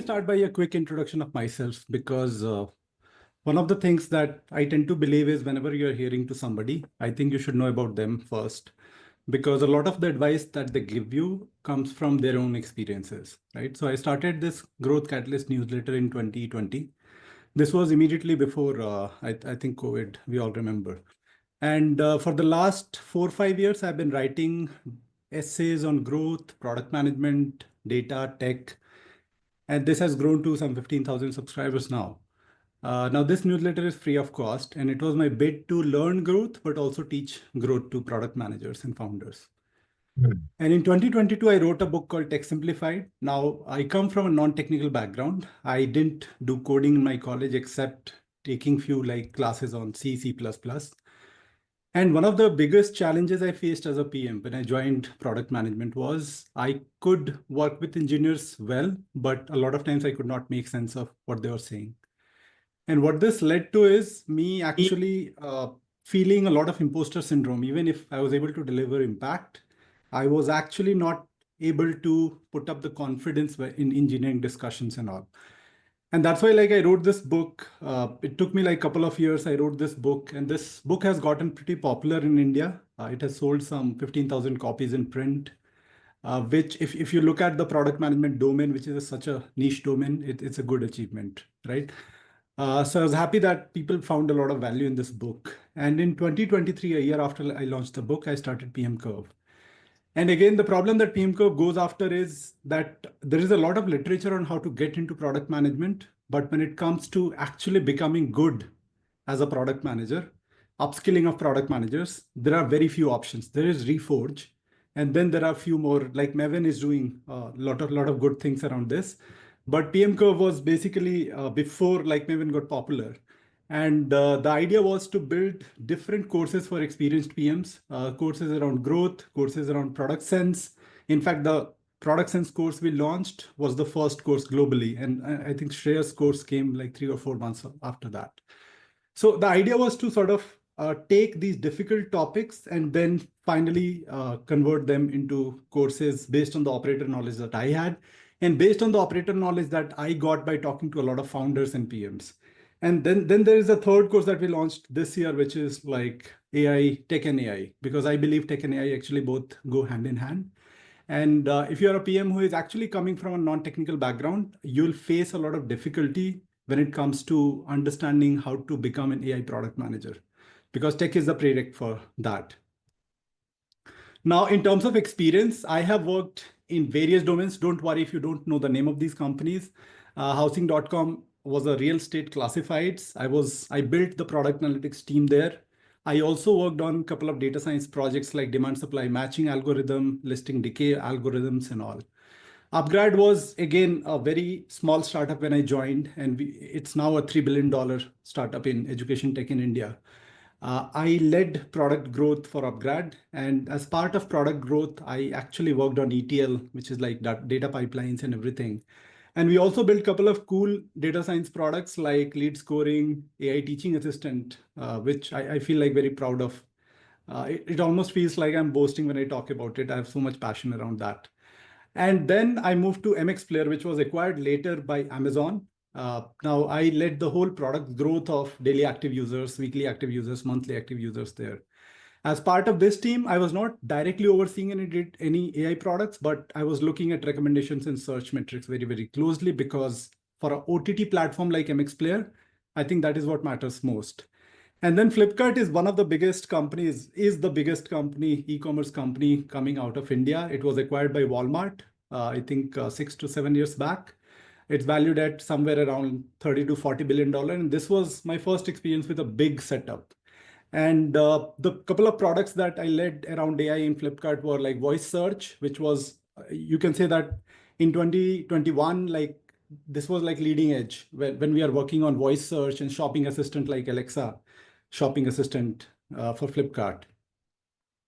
start by a quick introduction of myself because one of the things that I tend to believe is whenever you're hearing to somebody, I think you should know about them first, because a lot of the advice that they give you comes from their own experiences, right? So I started this Growth Catalyst newsletter in 2020. This was immediately before, I think, COVID, we all remember. And for the last 4 or 5 years, I've been writing essays on growth, product management, data, tech, and this has grown to some 15,000 subscribers now. Now, this newsletter is free of cost, and it was my bid to learn growth, but also teach growth to product managers and founders. And in 2022, I wrote a book called Tech Simplified. Now, I come from a non-technical background. I didn't do coding in my college except taking few classes on C, C++. And one of the biggest challenges I faced as a PM when I joined product management was I could work with engineers well, but a lot of times I could not make sense of what they were saying. And what this led to is me actually feeling a lot of imposter syndrome. Even if I was able to deliver impact, I was actually not able to put up the confidence in engineering discussions and all. And that's why I wrote this book. It took me a couple of years. I wrote this book, and this book has gotten pretty popular in India. It has sold some 15,000 copies in print, which if you look at the product management domain, which is such a niche domain, it's a good achievement, right? So I was happy that people found a lot of value in this book. And in 2023, a year after I launched the book, I started pmcurve. And again, the problem that pmcurve goes after is that there is a lot of literature on how to get into product management. But when it comes to actually becoming good as a product manager, upskilling of product managers, there are very few options. There is Reforge. And then there are a few more, like Maven is doing a lot of good things around this. But pmcurve was basically before Maven got popular. And the idea was to build different courses for experienced PMs, courses around growth, courses around product sense. In fact, the product sense course we launched was the first course globally. And I think Shreya's course came 3 or 4 months after that. So the idea was to sort of take these difficult topics and then finally convert them into courses based on the operator knowledge that I had and based on the operator knowledge that I got by talking to a lot of founders and PMs. And then there is a third course that we launched this year, which is AI, tech and AI, because I believe tech and AI actually both go hand in hand. And if you're a PM who is actually coming from a non-technical background, you'll face a lot of difficulty when it comes to understanding how to become an AI product manager, because tech is the prereq for that. Now, in terms of experience, I have worked in various domains. Don't worry if you don't know the name of these companies. Housing.com was a real estate classifieds. I built the product analytics team there. I also worked on a couple of data science projects like demand supply matching algorithm, listing decay algorithms and all. Upgrad was, again, a very small startup when I joined, and it's now a $3 billion startup in education tech in India. I led product growth for Upgrad, and as part of product growth, I actually worked on ETL, which is data pipelines and everything. And we also built a couple of cool data science products like lead scoring, AI teaching assistant, which I feel very proud of. It almost feels like I'm boasting when I talk about it. I have so much passion around that. And then I moved to MX Player, which was acquired later by Amazon. Now I led the whole product growth of daily active users, weekly active users, monthly active users there. As part of this team, I was not directly overseeing any AI products, but I was looking at recommendations and search metrics very, very closely, because for an OTT platform like MX Player, I think that is what matters most. And then Flipkart is one of the biggest companies, is the biggest company, e-commerce company coming out of India. It was acquired by Walmart, I think 6 to 7 years back. It's valued at somewhere around $30 to $40 billion. And this was my first experience with a big setup. And the couple of products that I led around AI in Flipkart were voice search, which was, you can say that in 2021, this was leading edge when we are working on voice search and shopping assistant like Alexa, shopping assistant for Flipkart.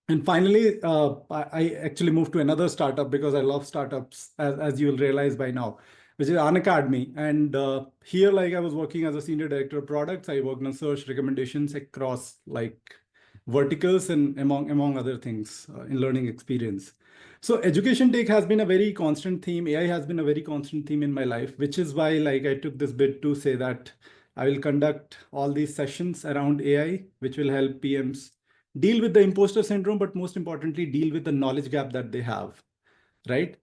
And finally, I actually moved to another startup because I love startups, as you will realize by now, which is Unacademy. And here, I was working as a senior director of products. I worked on search recommendations across verticals and among other things in learning experience. So education take has been a very constant theme. AI has been a very constant theme in my life, which is why like I took this bit to say that I will conduct all these sessions around AI, which will help PMs deal with the imposter syndrome, but most importantly, deal with the knowledge gap that they have, right?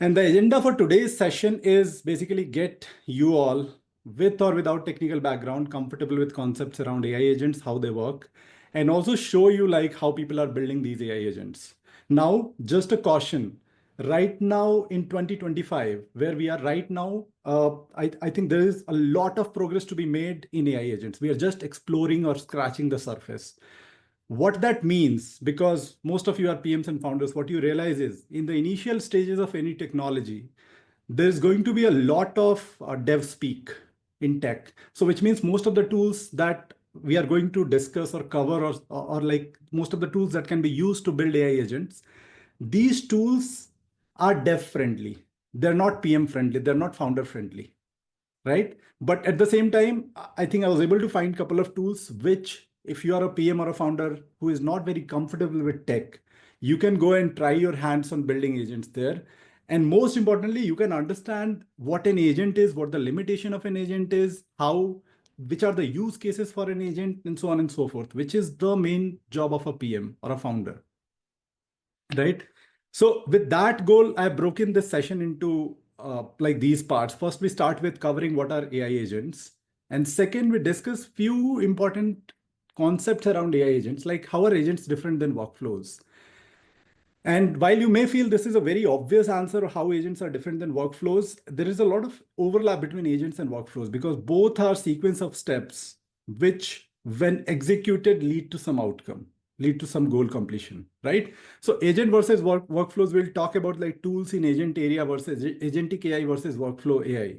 And the agenda for today's session is basically get you all with or without technical background comfortable with concepts around AI agents, how they work, and also show you like how people are building these AI agents. Now, just a caution. Right now in 2025, where we are right now, I think there is a lot of progress to be made in AI agents. We are just exploring or scratching the surface. What that means, because most of you are PMs and founders, what you realize is in the initial stages of any technology, there's going to be a lot of dev speak in tech. So which means most of the tools that we are going to discuss or cover or like most of the tools that can be used to build AI agents, these tools are dev friendly. They're not PM friendly. They're not founder friendly, right? But at the same time, I think I was able to find a couple of tools which, if you are a PM or a founder who is not very comfortable with tech, you can go and try your hands on building agents there. And most importantly, you can understand what an agent is, what the limitation of an agent is, which are the use cases for an agent, and so on and so forth, which is the main job of a PM or a founder, right? So with that goal, I've broken this session into like these parts. First, we start with covering what are AI agents. And second, we discuss few important concepts around AI agents, like how are agents different than workflows? And while you may feel this is a very obvious answer of how agents are different than workflows, there is a lot of overlap between agents and workflows because both are sequence of steps which, when executed, lead to some outcome, lead to some goal completion, right? So agent versus workflows, we'll talk about like tools in agent area versus agentic AI versus workflow AI.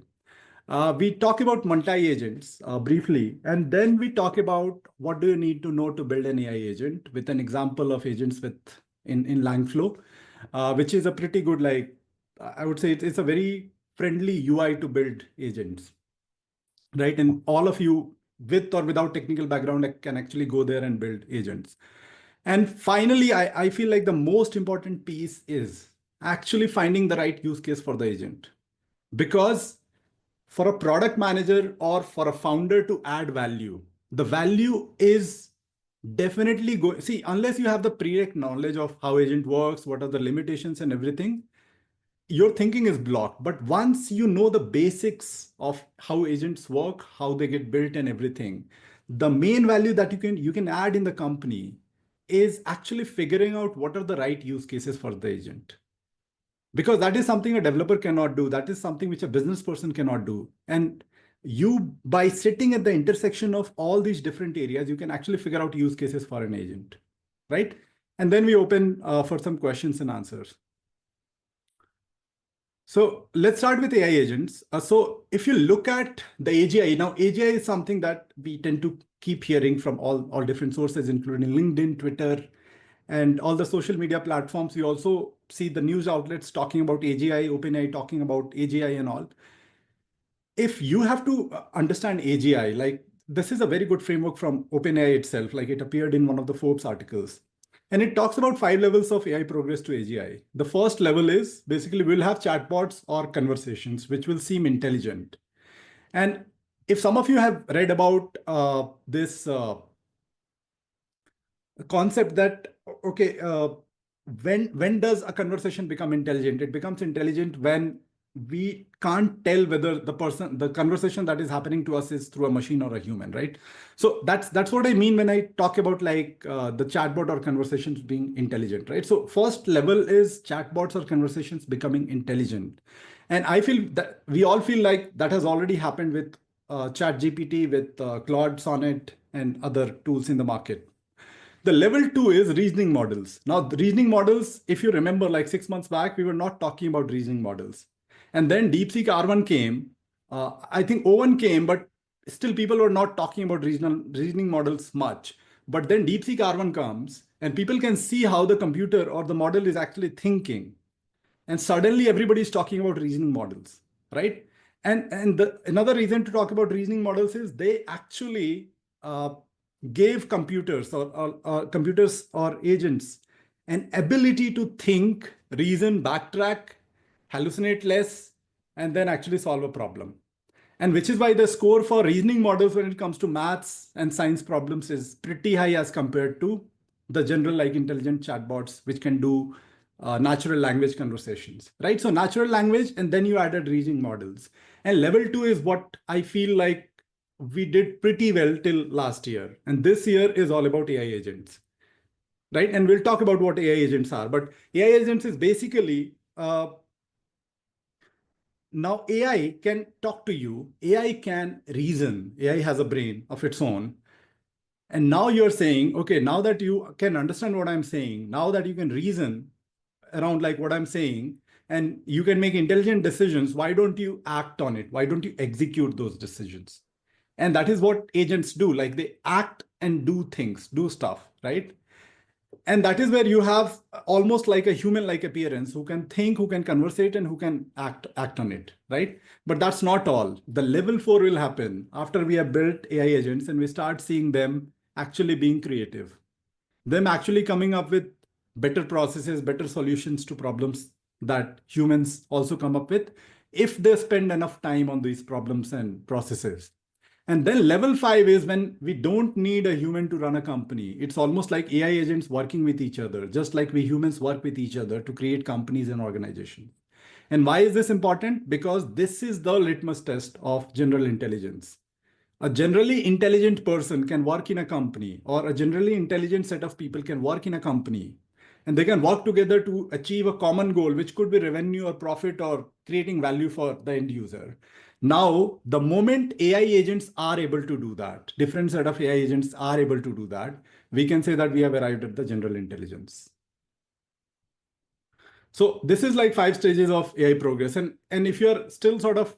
We talk about multi-agents briefly, and then we talk about what do you need to know to build an AI agent with an example of agents in Langflow, which is a pretty good, like, I would say it's a very friendly UI to build agents, right? And all of you with or without technical background can actually go there and build agents. And finally, I feel like the most important piece is actually finding the right use case for the agent. Because for a product manager or for a founder to add value, the value is definitely go see, unless you have the prereq knowledge of how agent works, what are the limitations and everything, your thinking is blocked. But once you know the basics of how agents work, how they get built and everything, the main value that you can add in the company is actually figuring out what are the right use cases for the agent, because that is something a developer cannot do. That is something which a business person cannot do. And you, by sitting at the intersection of all these different areas, you can actually figure out use cases for an agent, right? And then we open for some questions and answers. So let's start with AI agents. So if you look at the AGI, now AGI is something that we tend to keep hearing from all different sources, including LinkedIn, Twitter, and all the social media platforms. We also see the news outlets talking about AGI, OpenAI talking about AGI and all. If you have to understand AGI, like this is a very good framework from OpenAI itself, like it appeared in one of the Forbes articles. And it talks about 5 levels of AI progress to AGI. The first level is basically we'll have chatbots or conversations, which will seem intelligent. And if some of you have read about this concept that, okay, when does a conversation become intelligent? It becomes intelligent when we can't tell whether the conversation that is happening to us is through a machine or a human, right? So that's what I mean when I talk about like the chatbot or conversations being intelligent, right? So first level is chatbots or conversations becoming intelligent. And I feel that we all feel like that has already happened with ChatGPT, with Claude Sonnet and other tools in the market. The level two is reasoning models. Now, the reasoning models, if you remember, like 6 months back, we were not talking about reasoning models. And then DeepSeek R1 came. I think O1 came, but still people were not talking about reasoning models much. But then DeepSeek R1 comes, and people can see how the computer or the model is actually thinking. And suddenly everybody is talking about reasoning models, right? And another reason to talk about reasoning models is they actually gave computers or agents an ability to think, reason, backtrack, hallucinate less, and then actually solve a problem. And which is why the score for reasoning models when it comes to maths and science problems is pretty high as compared to the general like intelligent chatbots, which can do natural language conversations, right? So natural language, and then you added reasoning models. And level two is what I feel like we did pretty well till last year. And this year is all about AI agents, right? And we'll talk about what AI agents are. But AI agents is basically now AI can talk to you, AI can reason, AI has a brain of its own. And now you're saying, okay, now that you can understand what I'm saying, now that you can reason around like what I'm saying, and you can make intelligent decisions, why don't you act on it? Why don't you execute those decisions? And that is what agents do. Like they act and do things, do stuff, right? And that is where you have almost like a human-like appearance who can think, who can conversate, and who can act on it, right? But that's not all. The level four will happen after we have built AI agents and we start seeing them actually being creative, them actually coming up with better processes, better solutions to problems that humans also come up with if they spend enough time on these problems and processes. And then level five is when we don't need a human to run a company. It's almost like AI agents working with each other, just like we humans work with each other to create companies and organizations. And why is this important? Because this is the litmus test of general intelligence. A generally intelligent person can work in a company, or a generally intelligent set of people can work in a company, and they can work together to achieve a common goal, which could be revenue or profit or creating value for the end user. Now, the moment AI agents are able to do that, different set of AI agents are able to do that, we can say that we have arrived at the general intelligence. So this is like 5 stages of AI progress. And if you're still sort of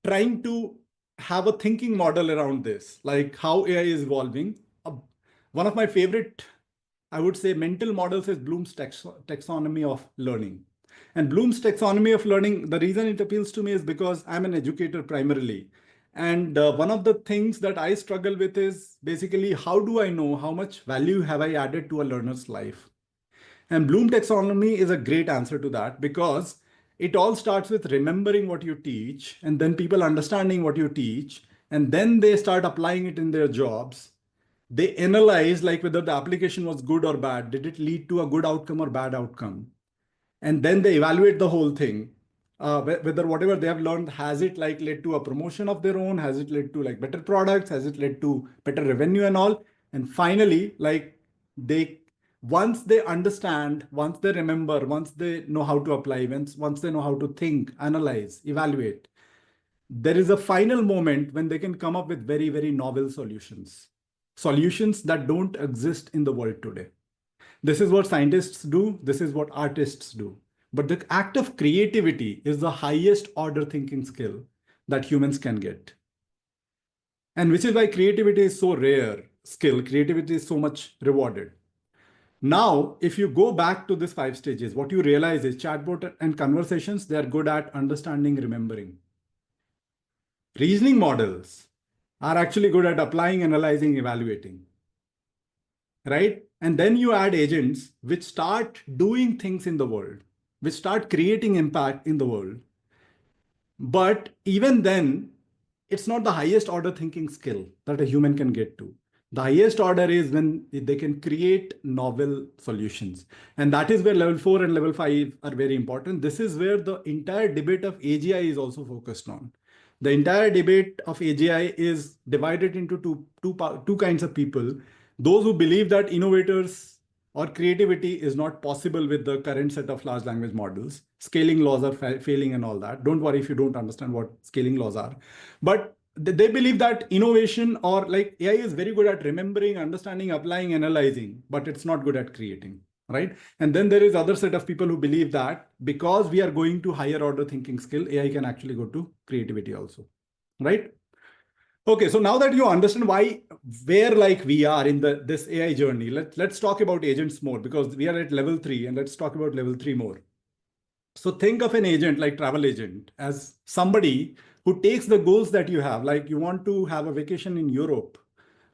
trying to have a thinking model around this, like how AI is evolving, one of my favorite, I would say, mental models is Bloom's taxonomy of learning. And Bloom's taxonomy of learning, the reason it appeals to me is because I'm an educator primarily. And one of the things that I struggle with is basically, how do I know how much value have I added to a learner's life? And Bloom taxonomy is a great answer to that, because it all starts with remembering what you teach, and then people understanding what you teach, and then they start applying it in their jobs. They analyze like whether the application was good or bad. Did it lead to a good outcome or bad outcome? And then they evaluate the whole thing, whether whatever they have learned, has it like led to a promotion of their own, has it led to like better products, has it led to better revenue and all. And finally, like they, once they understand, once they remember, once they know how to apply, once they know how to think, analyze, evaluate, there is a final moment when they can come up with very, very novel solutions that don't exist in the world today. This is what scientists do. This is what artists do. But the act of creativity is the highest order thinking skill that humans can get. And which is why creativity is so rare skill. Creativity is so much rewarded. Now, if you go back to these 5 stages, what you realize is chatbot and conversations, they are good at understanding, remembering. Reasoning models are actually good at applying, analyzing, evaluating, right? And then you add agents which start doing things in the world, which start creating impact in the world. But even then, it's not the highest order thinking skill that a human can get to. The highest order is when they can create novel solutions. And that is where level four and level five are very important. This is where the entire debate of AGI is also focused on. The entire debate of AGI is divided into two kinds of people. Those who believe that innovators or creativity is not possible with the current set of large language models. Scaling laws are failing and all that. Don't worry if you don't understand what scaling laws are. But they believe that innovation or like AI is very good at remembering, understanding, applying, analyzing, but it's not good at creating, right? And then there is other set of people who believe that because we are going to higher order thinking skill, AI can actually go to creativity also, right? Okay, so now that you understand where like we are in this AI journey, let's talk about agents more, because we are at level 3, and let's talk about level 3 more. So think of an agent like travel agent as somebody who takes the goals that you have, like you want to have a vacation in Europe,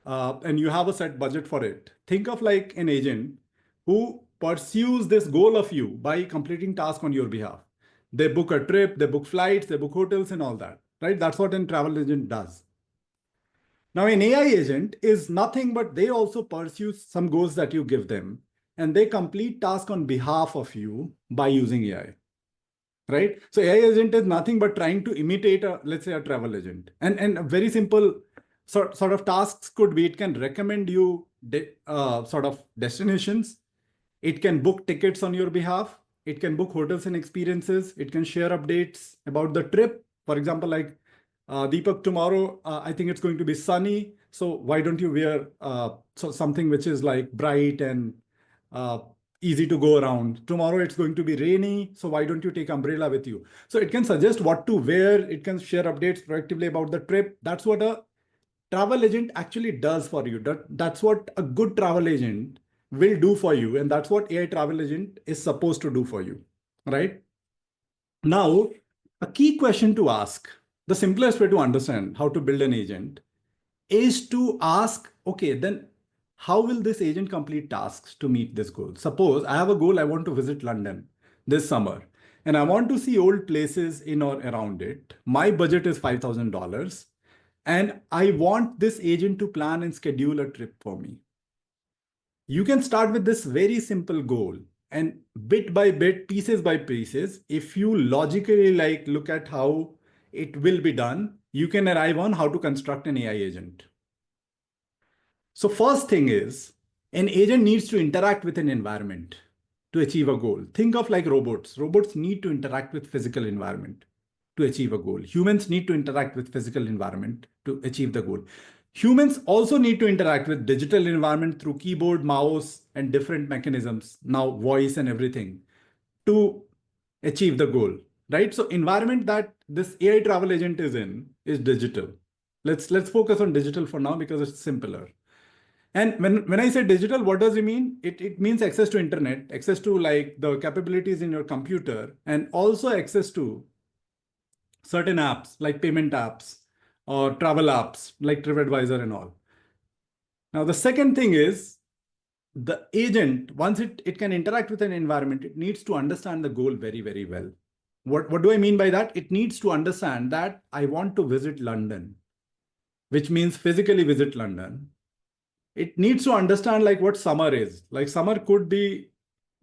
and you have a set budget for it. Think of like an agent who pursues this goal of you by completing tasks on your behalf. They book a trip, they book flights, they book hotels and all that, right? That's what a travel agent does. Now, an AI agent is nothing but they also pursue some goals that you give them, and they complete tasks on behalf of you by using AI, right? So AI agent is nothing but trying to imitate a, let's say, a travel agent. And a very simple sort of tasks could be, it can recommend you sort of destinations. It can book tickets on your behalf. It can book hotels and experiences. It can share updates about the trip. For example, like Deepak, tomorrow, I think it's going to be sunny. So why don't you wear something which is like bright and uh, easy to go around? Tomorrow it's going to be rainy. So why don't you take umbrella with you? So it can suggest what to wear. It can share updates proactively about the trip. That's what a travel agent actually does for you. That's what a good travel agent will do for you. And that's what AI travel agent is supposed to do for you, right? Now, a key question to ask, the simplest way to understand how to build an agent is to ask, okay, then how will this agent complete tasks to meet this goal? Suppose I have a goal, I want to visit London this summer and I want to see old places in or around it. My budget is $5,000 and I want this agent to plan and schedule a trip for me. You can start with this very simple goal and bit by bit, pieces by pieces, if you logically like look at how it will be done, you can arrive on how to construct an AI agent. So first thing is an agent needs to interact with an environment to achieve a goal. Think of like robots. Robots need to interact with physical environment to achieve a goal. Humans need to interact with physical environment to achieve the goal. Humans also need to interact with digital environment through keyboard, mouse, and different mechanisms, now voice and everything, to achieve the goal, right? So environment that this AI travel agent is in is digital. Let's focus on digital for now because it's simpler. And when I say digital, what does it mean? It means access to internet, access to like the capabilities in your computer, and also access to certain apps like payment apps or travel apps like TripAdvisor and all. Now, the second thing is the agent, once it can interact with an environment, it needs to understand the goal very, very well. What do I mean by that? It needs to understand that I want to visit London, which means physically visit London. It needs to understand like what summer is. Like summer could be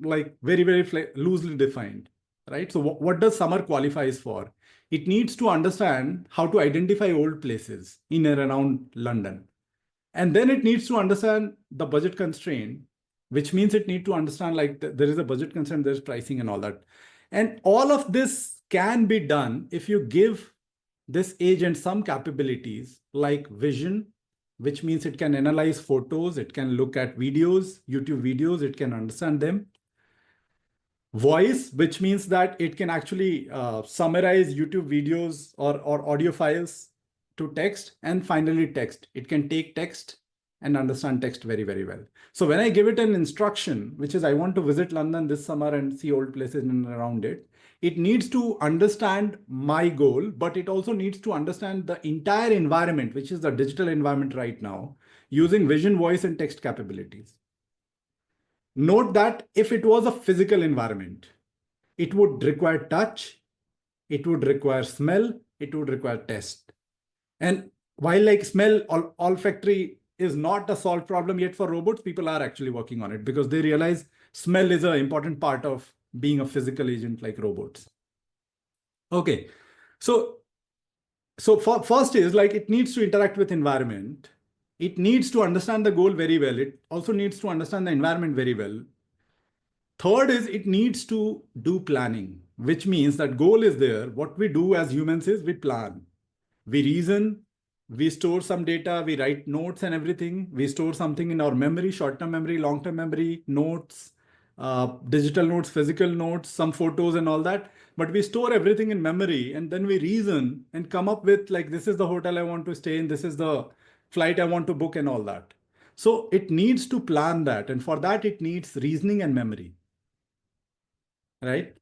like very, very loosely defined, right? So what does summer qualifies for? It needs to understand how to identify old places in and around London. And then it needs to understand the budget constraint, which means it needs to understand like there is a budget constraint, there's pricing and all that. And all of this can be done if you give this agent some capabilities like vision, which means it can analyze photos, it can look at videos, YouTube videos, it can understand them. Voice, which means that it can actually summarize YouTube videos or audio files to text. And finally, text. It can take text and understand text very, very well. So when I give it an instruction, which is I want to visit London this summer and see old places in and around it, it needs to understand my goal, but it also needs to understand the entire environment, which is the digital environment right now, using vision, voice, and text capabilities. Note that if it was a physical environment, it would require touch, it would require smell, it would require taste. And while like smell, olfactory is not a solved problem yet for robots, people are actually working on it because they realize smell is an important part of being a physical agent like robots. Okay, so first is like it needs to interact with environment. It needs to understand the goal very well. It also needs to understand the environment very well. Third is it needs to do planning, which means that goal is there. What we do as humans is we plan, we reason, we store some data, we write notes and everything. We store something in our memory, short-term memory, long-term memory, notes, digital notes, physical notes, some photos and all that. But we store everything in memory and then we reason and come up with like, this is the hotel I want to stay in, this is the flight I want to book and all that. So it needs to plan that. And for that, it needs reasoning and memory, right?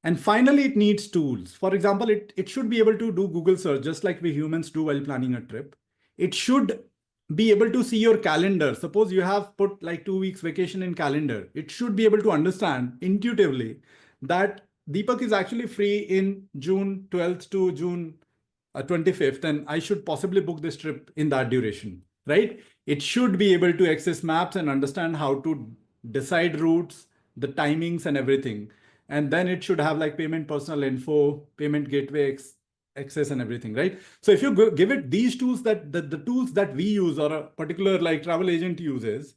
And finally, it needs tools. For example, it should be able to do Google search just like we humans do while planning a trip. It should be able to see your calendar. Suppose you have put like 2 weeks vacation in calendar. It should be able to understand intuitively that Deepak is actually free in June 12th to June 25th, and I should possibly book this trip in that duration, right? It should be able to access maps and understand how to decide routes, the timings and everything. And then it should have like payment personal info, payment gateway access and everything, right? So if you give it these tools, that the tools that we use or a particular like travel agent uses,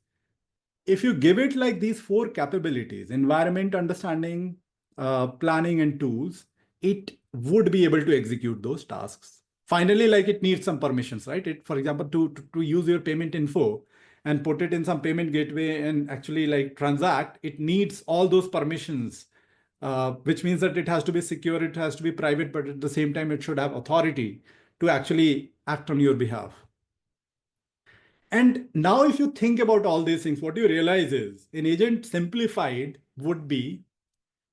if you give it like these four capabilities, environment understanding, planning and tools, it would be able to execute those tasks. Finally, like it needs some permissions, right? It, for example, to use your payment info and put it in some payment gateway and actually like transact, it needs all those permissions, which means that it has to be secure, it has to be private, but at the same time, it should have authority to actually act on your behalf. And now, if you think about all these things, what you realize is an agent simplified would be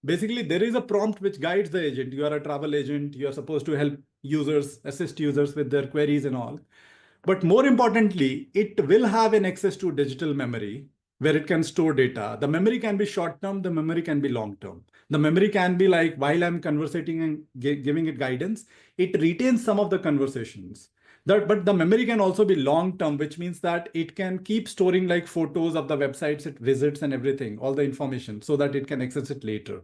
basically there is a prompt which guides the agent. You are a travel agent, you are supposed to help users, assist users with their queries and all. But more importantly, it will have an access to digital memory where it can store data. The memory can be short term, the memory can be long term. The memory can be like while I'm conversating and giving it guidance, it retains some of the conversations. But the memory can also be long term, which means that it can keep storing like photos of the websites it visits and everything, all the information, so that it can access it later,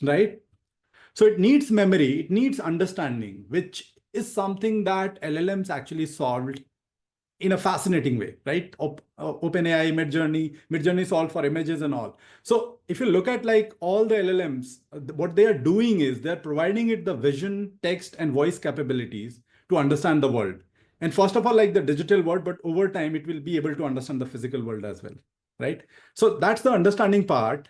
right? So it needs memory, it needs understanding, which is something that LLMs actually solved in a fascinating way, right? OpenAI, Midjourney solved for images and all. So if you look at like all the LLMs, what they are doing is they're providing it the vision, text, and voice capabilities to understand the world. And first of all, like the digital world, but over time, it will be able to understand the physical world as well, right? So that's the understanding part.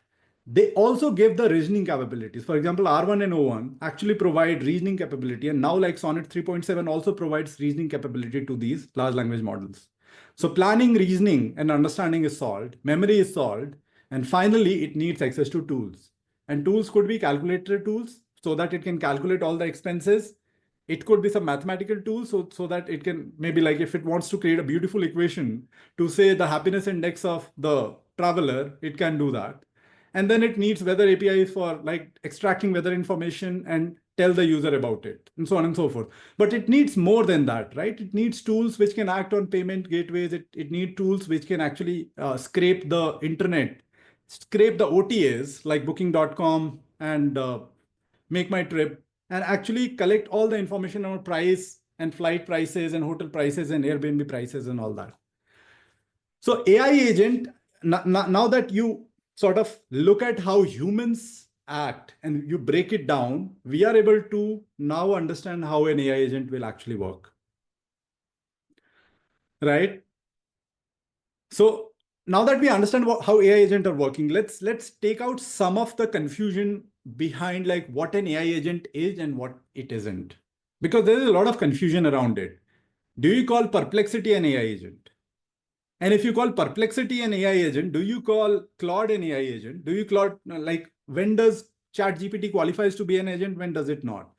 They also give the reasoning capabilities. For example, R1 and O1 actually provide reasoning capability. And now like Sonnet 3.7 also provides reasoning capability to these large language models. So planning, reasoning, and understanding is solved. Memory is solved. And finally, it needs access to tools. And tools could be calculator tools so that it can calculate all the expenses. It could be some mathematical tools so that it can maybe like if it wants to create a beautiful equation to say the happiness index of the traveler, it can do that. And then it needs weather APIs for like extracting weather information and tell the user about it and so on and so forth. But it needs more than that, right? It needs tools which can act on payment gateways. It needs tools which can actually scrape the internet, scrape the OTAs like booking.com and make my trip and actually collect all the information on price and flight prices and hotel prices and Airbnb prices and all that. So AI agent, now that you sort of look at how humans act and you break it down, we are able to now understand how an AI agent will actually work, right? So now that we understand how AI agents are working, let's take out some of the confusion behind like what an AI agent is and what it isn't, because there is a lot of confusion around it. Do you call Perplexity an AI agent? And if you call Perplexity an AI agent, do you call Claude an AI agent? Do you call like when does ChatGPT qualifies to be an agent? When does it not?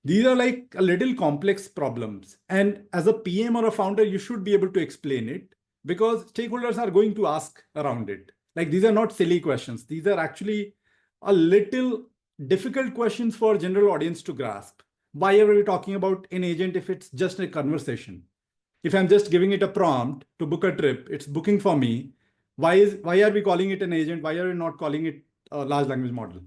These are like a little complex problems. And as a PM or a founder, you should be able to explain it because stakeholders are going to ask around it. Like these are not silly questions. These are actually a little difficult questions for general audience to grasp. Why are we talking about an agent if it's just a conversation? If I'm just giving it a prompt to book a trip, it's booking for me. Why are we calling it an agent? Why are we not calling it a large language model?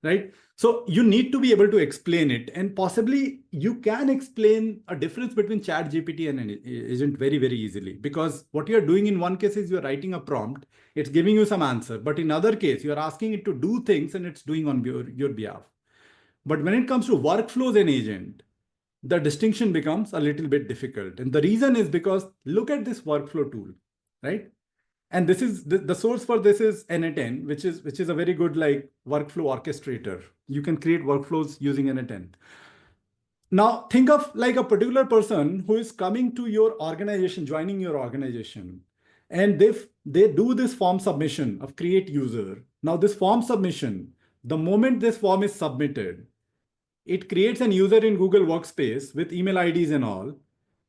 Right? So you need to be able to explain it, and possibly you can explain a difference between ChatGPT and an agent very, very easily. Because what you're doing in one case is you're writing a prompt, it's giving you some answer. But in other case, you're asking it to do things and it's doing on your behalf. But when it comes to workflows and agent, the distinction becomes a little bit difficult. And the reason is because look at this workflow tool, right? And this is the source for this is n8n, which is a very good like workflow orchestrator. You can create workflows using n8n. Now think of like a particular person who is coming to your organization, joining your organization, and they do this form submission of create user. Now this form submission, the moment this form is submitted, it creates an user in Google Workspace with email IDs and all.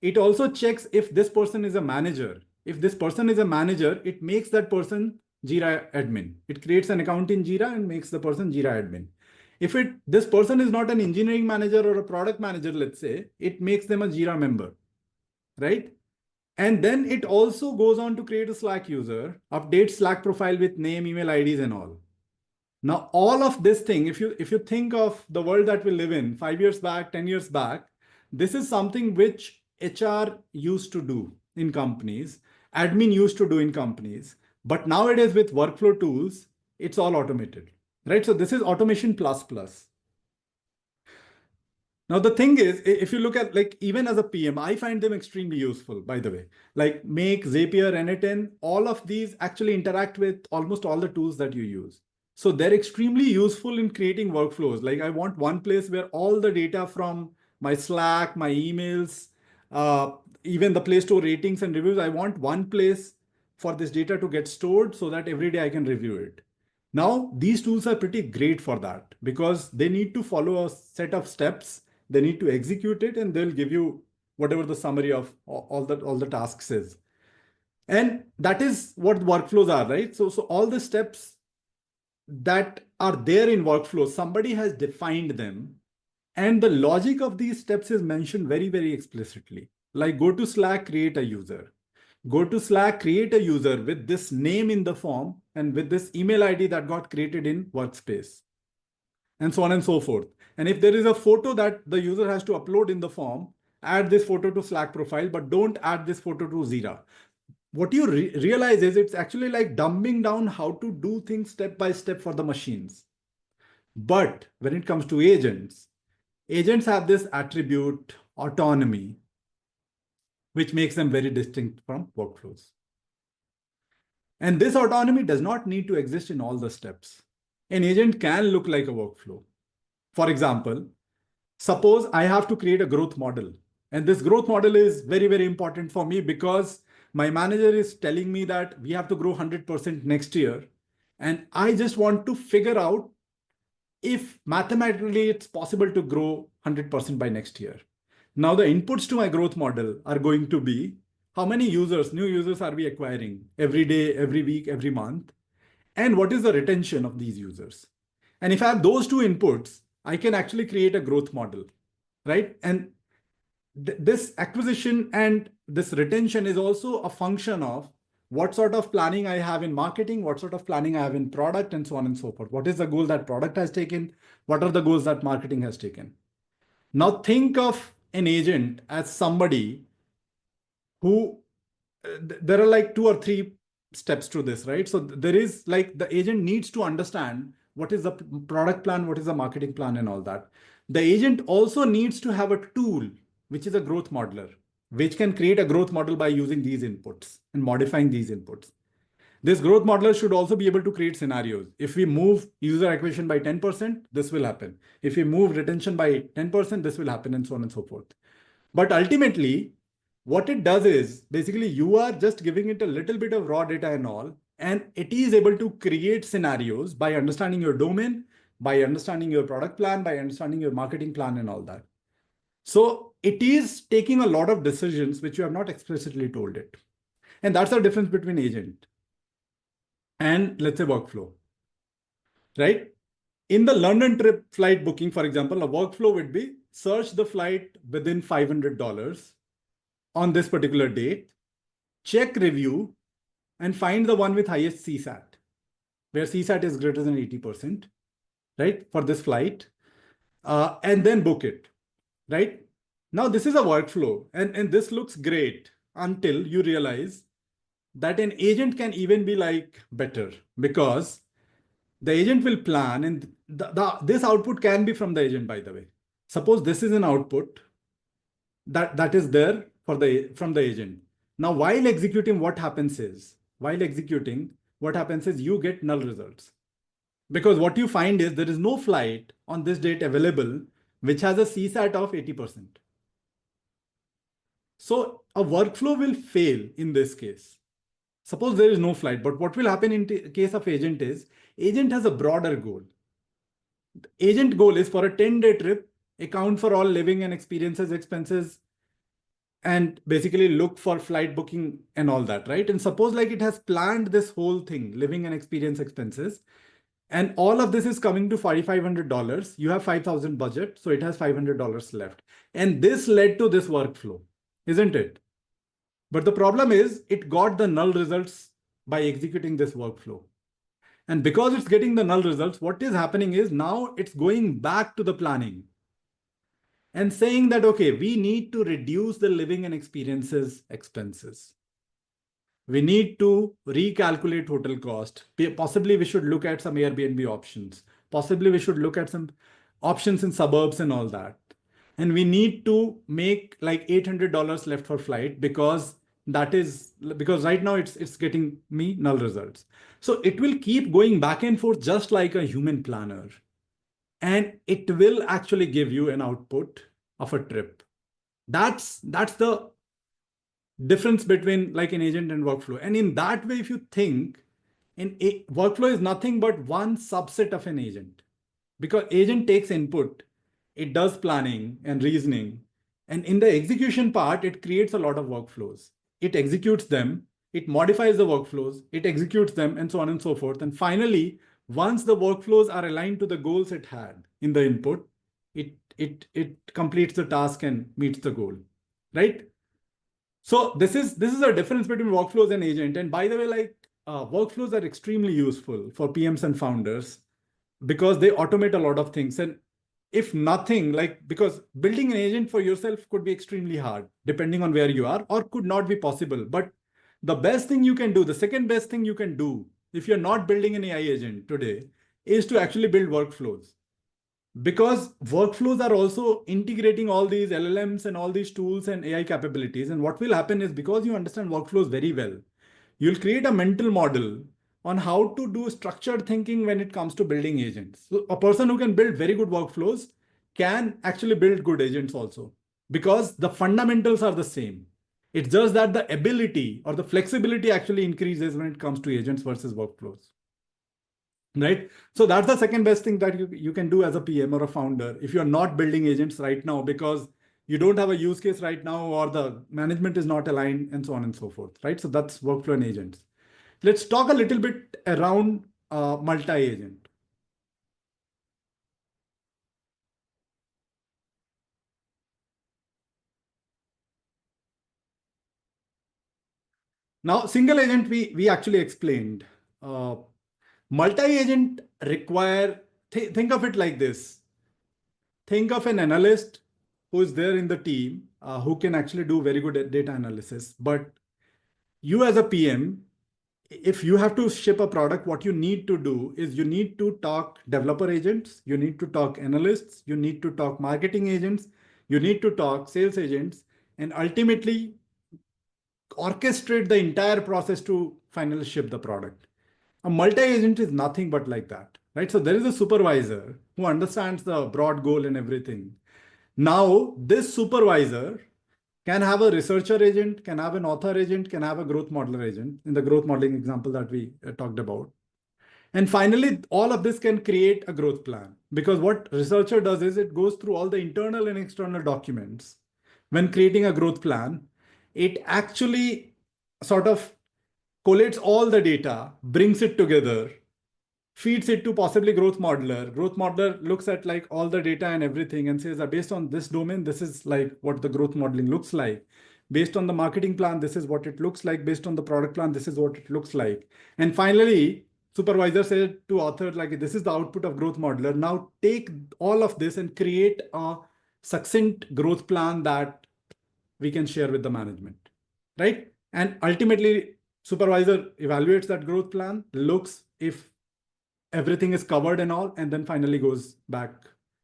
It also checks if this person is a manager. If this person is a manager, it makes that person Jira admin. It creates an account in Jira and makes the person Jira admin. If this person is not an engineering manager or a product manager, let's say, it makes them a Jira member, right? And then it also goes on to create a Slack user, update Slack profile with name, email IDs and all. Now, all of this thing, if you think of the world that we live in 5 years back, 10 years back, this is something which HR used to do in companies, admin used to do in companies. But nowadays with workflow tools, it's all automated, right? So this is automation plus plus. Now, the thing is, if you look at like even as a PM, I find them extremely useful, by the way. Like Make, Zapier, N10, all of these actually interact with almost all the tools that you use. So they're extremely useful in creating workflows. Like I want one place where all the data from my Slack, my emails, even the Play Store ratings and reviews, I want one place for this data to get stored so that every day I can review it. Now, these tools are pretty great for that because they need to follow a set of steps. They need to execute it and they'll give you whatever the summary of all the tasks is. And that is what workflows are, right? So all the steps that are there in workflows, somebody has defined them. And the logic of these steps is mentioned very, very explicitly. Like go to Slack, create a user. Go to Slack, create a user with this name in the form and with this email ID that got created in Workspace, and so on and so forth. And if there is a photo that the user has to upload in the form, add this photo to Slack profile, but don't add this photo to Jira. What you realize is it's actually like dumbing down how to do things step by step for the machines. But when it comes to agents, agents have this attribute, autonomy, which makes them very distinct from workflows. And this autonomy does not need to exist in all the steps. An agent can look like a workflow. For example, suppose I have to create a growth model. And this growth model is very, very important for me because my manager is telling me that we have to grow 100% next year. And I just want to figure out if mathematically it's possible to grow 100% by next year. Now, the inputs to my growth model are going to be how many users, new users are we acquiring every day, every week, every month? And what is the retention of these users? And if I have those two inputs, I can actually create a growth model, right? And this acquisition and this retention is also a function of what sort of planning I have in marketing, what sort of planning I have in product, and so on and so forth. What is the goal that product has taken? What are the goals that marketing has taken? Now think of an agent as somebody who, there are like 2 or 3 steps to this, right? So there is like the agent needs to understand what is the product plan, what is the marketing plan and all that. The agent also needs to have a tool, which is a growth modeler, which can create a growth model by using these inputs and modifying these inputs. This growth modeler should also be able to create scenarios. If we move user acquisition by 10%, this will happen. If we move retention by 10%, this will happen, and so on and so forth. But ultimately, what it does is basically you are just giving it a little bit of raw data and all, and it is able to create scenarios by understanding your domain, by understanding your product plan, by understanding your marketing plan and all that. So it is taking a lot of decisions which you have not explicitly told it. And that's the difference between agent and let's say workflow, right? In the London trip flight booking, for example, a workflow would be search the flight within $500 on this particular date, check review, and find the one with highest CSAT, where CSAT is greater than 80%, right, for this flight, and then book it, right? Now, this is a workflow, and this looks great until you realize that an agent can even be like better because the agent will plan, and this output can be from the agent, by the way. Suppose this is an output that is there from the agent. Now, while executing, what happens is you get null results. Because what you find is there is no flight on this date available which has a CSAT of 80%. So a workflow will fail in this case. Suppose there is no flight, but what will happen in case of agent is, agent has a broader goal. The agent goal is for a 10-day trip, account for all living and experiences expenses, and basically look for flight booking and all that, right? And suppose like it has planned this whole thing, living and experience expenses, and all of this is coming to $4,500. You have 5,000 budget, so it has $500 left. And this led to this workflow, isn't it? But the problem is it got the null results by executing this workflow. And because it's getting the null results, what is happening is now it's going back to the planning and saying that, okay, we need to reduce the living and experiences expenses. We need to recalculate total cost. Possibly we should look at some Airbnb options. Possibly we should look at some options in suburbs and all that. And we need to make like $800 left for flight because right now it's getting me null results. So it will keep going back and forth just like a human planner. And it will actually give you an output of a trip. That's the difference between like an agent and workflow. And in that way, if you think, workflow is nothing but one subset of an agent, because agent takes input, it does planning and reasoning, and in the execution part, it creates a lot of workflows. It executes them, it modifies the workflows, it executes them, and so on and so forth. And finally, once the workflows are aligned to the goals it had in the input, it completes the task and meets the goal, right? So this is a difference between workflows and agent. And by the way, like workflows are extremely useful for PMs and founders because they automate a lot of things. And if nothing, like, because building an agent for yourself could be extremely hard depending on where you are, or could not be possible. But the best thing you can do, the second best thing you can do if you're not building an AI agent today, is to actually build workflows. Because workflows are also integrating all these LLMs and all these tools and AI capabilities. And what will happen is, because you understand workflows very well, you'll create a mental model on how to do structured thinking when it comes to building agents. So a person who can build very good workflows can actually build good agents also, because the fundamentals are the same. It's just that the ability or the flexibility actually increases when it comes to agents versus workflows. Right? So that's the second best thing that you can do as a PM or a founder if you're not building agents right now because you don't have a use case right now, or the management is not aligned, and so on and so forth. Right? So that's workflow and agents. Let's talk a little bit around multi-agent. Now, single agent, we actually explained. Multi-agent require, think of it like this. Think of an analyst who is there in the team who can actually do very good data analysis. But you as a PM, if you have to ship a product, what you need to do is you need to talk developer agents, you need to talk analysts, you need to talk marketing agents, you need to talk sales agents, and ultimately orchestrate the entire process to finally ship the product. A multi-agent is nothing but like that, right? So there is a supervisor who understands the broad goal and everything. Now, this supervisor can have a researcher agent, can have an author agent, can have a growth modeler agent in the growth modeling example that we talked about. And finally, all of this can create a growth plan, because what researcher does is it goes through all the internal and external documents. When creating a growth plan, it actually sort of collates all the data, brings it together, feeds it to possibly growth modeler. Growth modeler looks at like all the data and everything and says that based on this domain, this is like what the growth modeling looks like. Based on the marketing plan, this is what it looks like. Based on the product plan, this is what it looks like. And finally, supervisor said to author, like, this is the output of growth modeler. Now take all of this and create a succinct growth plan that we can share with the management, right? And ultimately, supervisor evaluates that growth plan, looks if everything is covered and all, and then finally goes back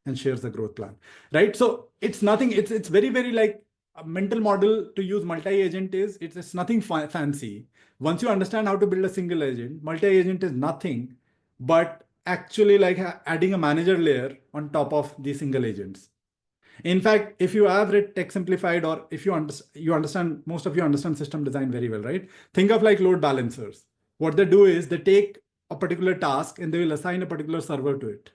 and shares the growth plan, right? So it's nothing, it's very, very like a mental model to use multi-agent is, it's nothing fancy. Once you understand how to build a single agent, multi-agent is nothing but actually like adding a manager layer on top of the single agents. In fact, if you have read Tech Simplified, or if you understand, most of you understand system design very well, right? Think of like load balancers. What they do is they take a particular task and they will assign a particular server to it,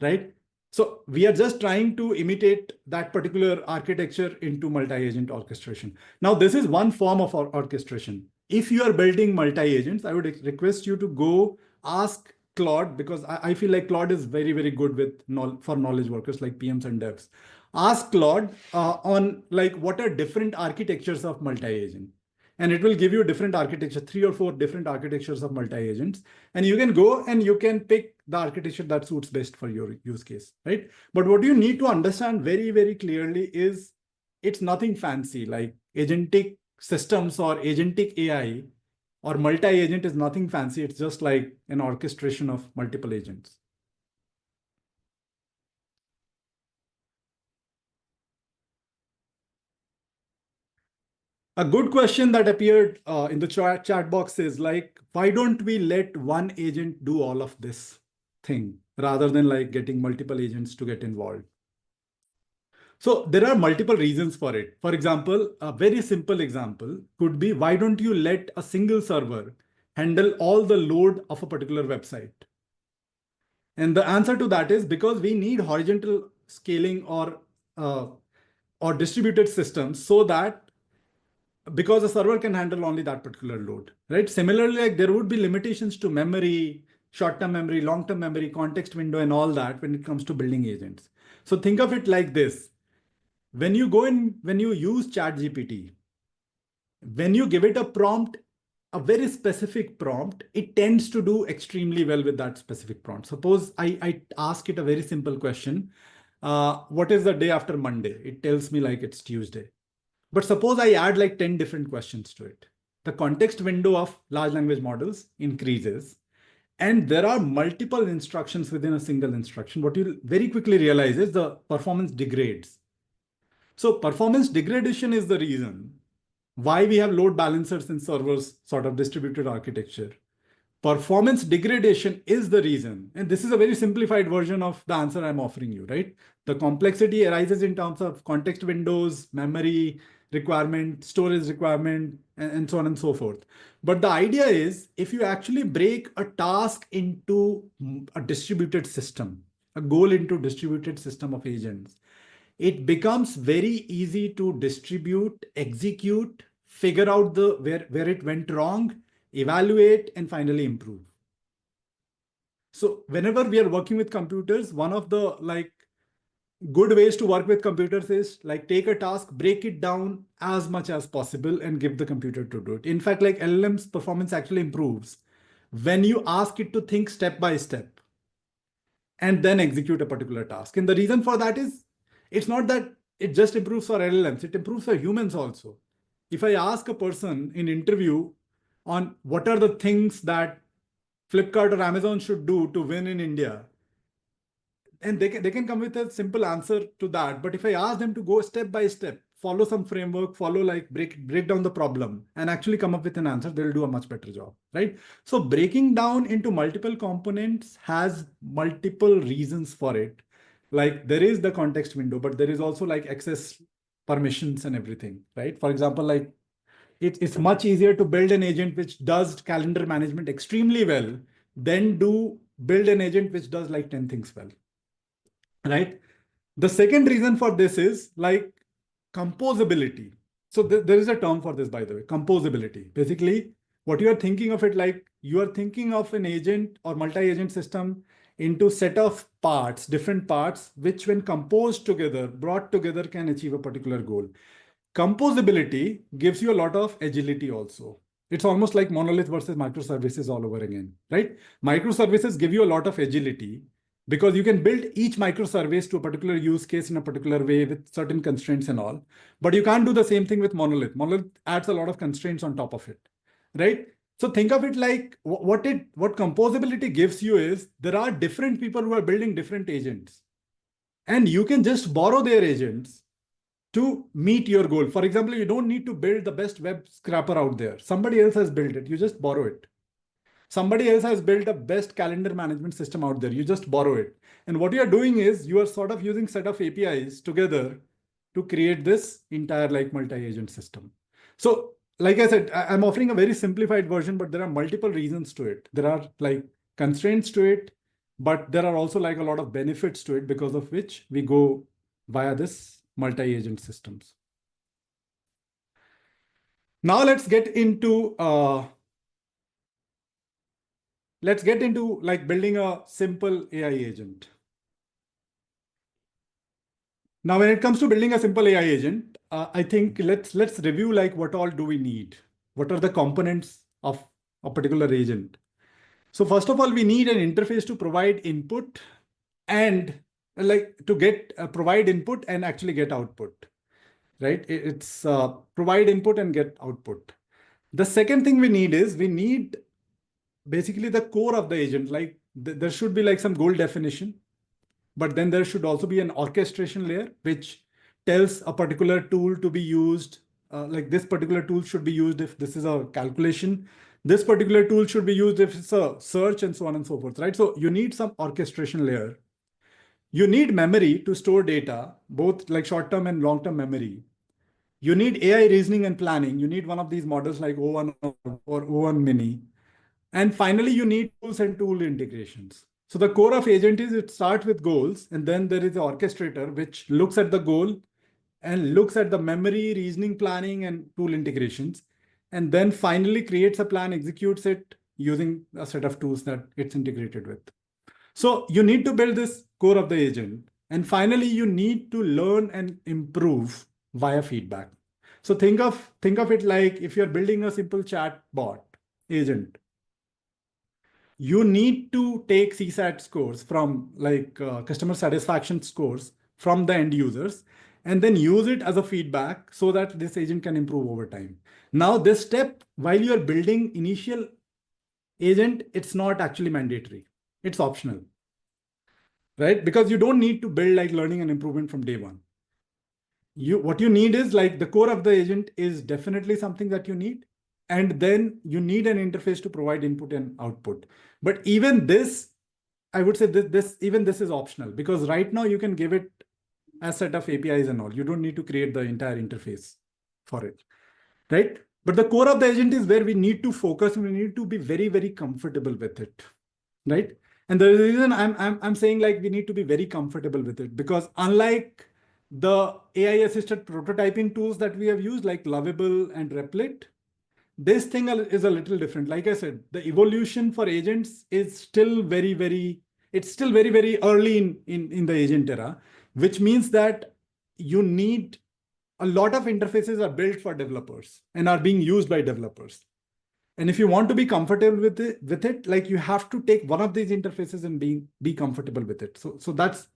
right? So we are just trying to imitate that particular architecture into multi-agent orchestration. Now, this is one form of orchestration. If you are building multi-agents, I would request you to go ask Claude, because I feel like Claude is very, very good with for knowledge workers like PMs and devs. Ask Claude on like what are different architectures of multi-agent, and it will give you different architecture, 3 or 4 different architectures of multi-agents, and you can go and you can pick the architecture that suits best for your use case, right? But what you need to understand very, very clearly is it's nothing fancy. Like agentic systems or agentic AI or multi-agent is nothing fancy. It's just like an orchestration of multiple agents. A good question that appeared in the chat box is like, why don't we let one agent do all of this thing rather than like getting multiple agents to get involved? So there are multiple reasons for it. For example, a very simple example could be, why don't you let a single server handle all the load of a particular website? And the answer to that is because we need horizontal scaling uh, or distributed systems, so that because a server can handle only that particular load, right? Similarly, like there would be limitations to memory, short-term memory, long-term memory, context window, and all that when it comes to building agents. So think of it like this. When you use ChatGPT, when you give it a prompt, a very specific prompt, it tends to do extremely well with that specific prompt. Suppose I ask it a very simple question. What is the day after Monday? It tells me like it's Tuesday. But suppose I add like 10 different questions to it. The context window of large language models increases, and there are multiple instructions within a single instruction. What you'll very quickly realize is the performance degrades. So performance degradation is the reason why we have load balancers in servers sort of distributed architecture. Performance degradation is the reason. And this is a very simplified version of the answer I'm offering you, right? The complexity arises in terms of context windows, memory requirement, storage requirement, and so on and so forth. But the idea is if you actually break a task into a distributed system, a goal into distributed system of agents, it becomes very easy to distribute, execute, figure out where it went wrong, evaluate, and finally improve. So whenever we are working with computers, one of the like good ways to work with computers is like take a task, break it down as much as possible, and give the computer to do it. In fact, like LLM's performance actually improves when you ask it to think step by step and then execute a particular task. And the reason for that is it's not that it just improves for LLMs, it improves for humans also. If I ask a person in interview on what are the things that Flipkart or Amazon should do to win in India, and they can come with a simple answer to that. But if I ask them to go step by step, follow some framework, follow like break down the problem and actually come up with an answer, they'll do a much better job, right? So breaking down into multiple components has multiple reasons for it. Like there is the context window, but there is also like access permissions and everything, right? For example, like it's much easier to build an agent which does calendar management extremely well than do build an agent which does like 10 things well, right? The second reason for this is like composability. So there is a term for this, by the way, composability. Basically, what you are thinking of it like you are thinking of an agent or multi-agent system into set of parts, different parts, which when composed together, brought together, can achieve a particular goal. Composability gives you a lot of agility also. It's almost like monolith versus microservices all over again, right? Microservices give you a lot of agility because you can build each microservice to a particular use case in a particular way with certain constraints and all. But you can't do the same thing with monolith. Monolith adds a lot of constraints on top of it, right? So think of it like what composability gives you is there are different people who are building different agents, and you can just borrow their agents to meet your goal. For example, you don't need to build the best web scraper out there. Somebody else has built it. You just borrow it. Somebody else has built a best calendar management system out there. You just borrow it. And what you are doing is you are sort of using set of APIs together to create this entire like multi-agent system. So like I said, I'm offering a very simplified version, but there are multiple reasons to it. There are like constraints to it. but there are also like a lot of benefits to it, because of which we go via this multi-agent systems. Now let's get into like building a simple AI agent. Now, when it comes to building a simple AI agent, I think let's review like what all do we need? What are the components of a particular agent? So first of all, we need an interface to provide input and like to get provide input and actually get output, right? It's provide input and get output. The second thing we need is we need basically the core of the agent. Like there should be like some goal definition, but then there should also be an orchestration layer which tells a particular tool to be used. Like this particular tool should be used if this is a calculation. This particular tool should be used if it's a search, and so on and so forth, right? So you need some orchestration layer. You need memory to store data, both like short-term and long-term memory. You need AI reasoning and planning. You need one of these models like O1 or O1 Mini. And finally, you need tools and tool integrations. So the core of agent is it starts with goals, and then there is the orchestrator, which looks at the goal and looks at the memory, reasoning, planning, and tool integrations. And then finally creates a plan, executes it using a set of tools that it's integrated with. So you need to build this core of the agent. And finally, you need to learn and improve via feedback. So think of it like if you're building a simple chat bot agent, you need to take CSAT scores from like customer satisfaction scores from the end users, and then use it as a feedback so that this agent can improve over time. Now, this step, while you're building initial agent, it's not actually mandatory. It's optional, right? Because you don't need to build like learning and improvement from day one. What you need is like the core of the agent is definitely something that you need. And then you need an interface to provide input and output. But even this, I would say this is optional, because right now you can give it a set of APIs and all. You don't need to create the entire interface for it, right? But the core of the agent is where we need to focus, and we need to be very, very comfortable with it, right? And the reason I'm saying like we need to be very comfortable with it, because unlike the AI assisted prototyping tools that we have used like Lovable and Replit, this thing is a little different. Like I said, the evolution for agents is still it's still very, very early in the agent era, which means that you need a lot of interfaces are built for developers and are being used by developers. And if you want to be comfortable with it, like you have to take one of these interfaces and be comfortable with it. So that's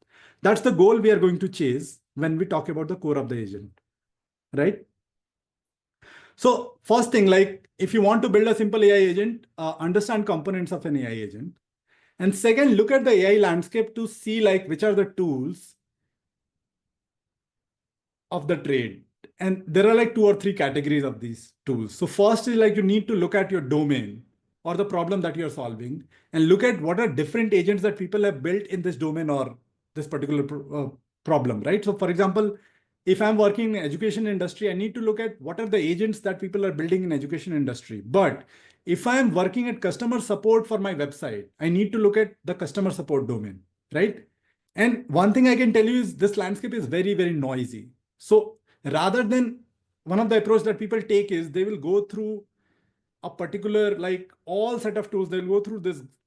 the goal we are going to chase when we talk about the core of the agent, right? So first thing, like if you want to build a simple AI agent, understand components of an AI agent. And second, look at the AI landscape to see like which are the tools of the trade. And there are like two or three categories of these tools. So first is like you need to look at your domain or the problem that you're solving, and look at what are different agents that people have built in this domain or this particular problem, right? So for example, if I'm working in education industry, I need to look at what are the agents that people are building in education industry. But if I'm working at customer support for my website, I need to look at the customer support domain, right? And one thing I can tell you is this landscape is very, very noisy. So rather than one of the approach that people take is they will go through a particular like all set of tools. They'll go through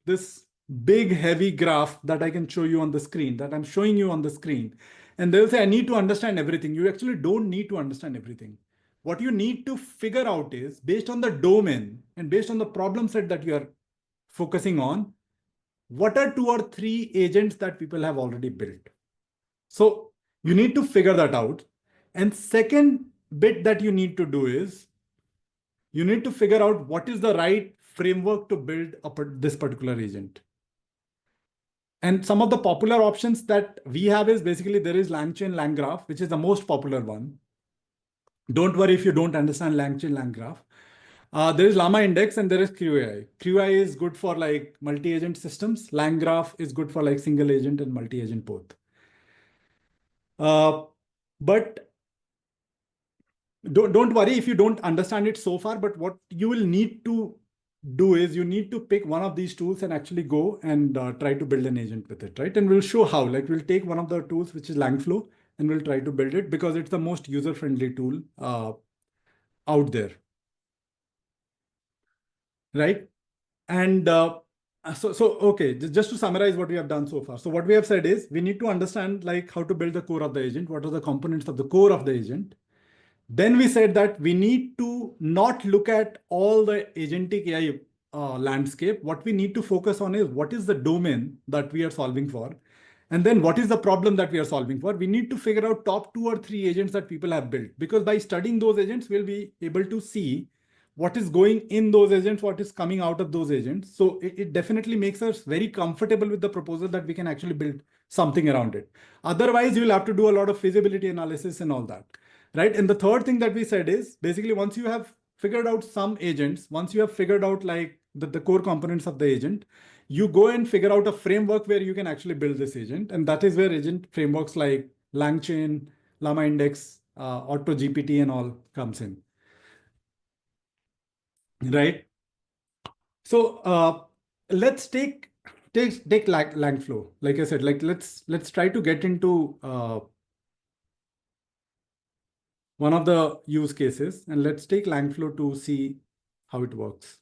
this big heavy graph that I can show you on the screen, that I'm showing you on the screen. And they'll say, I need to understand everything. You actually don't need to understand everything. What you need to figure out is based on the domain and based on the problem set that you are focusing on, what are two or three agents that people have already built? So you need to figure that out. And second bit that you need to do is you need to figure out what is the right framework to build this particular agent. And some of the popular options that we have is basically there is LangChain LangGraph, which is the most popular one. Don't worry if you don't understand LangChain LangGraph. There is Llama Index and there is QAI. QAI is good for like multi-agent systems. LangGraph is good for like single agent and multi-agent both. But don't worry if you don't understand it so far, but what you will need to do is you need to pick one of these tools and actually go and try to build an agent with it, right? And we'll show how. Like we'll take one of the tools, which is Langflow, and we'll try to build it because it's the most user-friendly tool out there, right? And okay, just to summarize what we have done so far. So what we have said is we need to understand like how to build the core of the agent. What are the components of the core of the agent? Then we said that we need to not look at all the agentic AI landscape. What we need to focus on is what is the domain that we are solving for. And then what is the problem that we are solving for? We need to figure out top 2 or 3 agents that people have built, because by studying those agents, we'll be able to see what is going in those agents, what is coming out of those agents. So it definitely makes us very comfortable with the proposal that we can actually build something around it. Otherwise, you'll have to do a lot of feasibility analysis and all that, right? And the third thing that we said is basically once you have figured out some agents, once you have figured out like the core components of the agent, you go and figure out a framework where you can actually build this agent. And that is where agent frameworks like LangChain, Llama Index, AutoGPT and all comes in, right? So let's take Langflow. Like I said, like let's try to get into one of the use cases, and let's take Langflow to see how it works.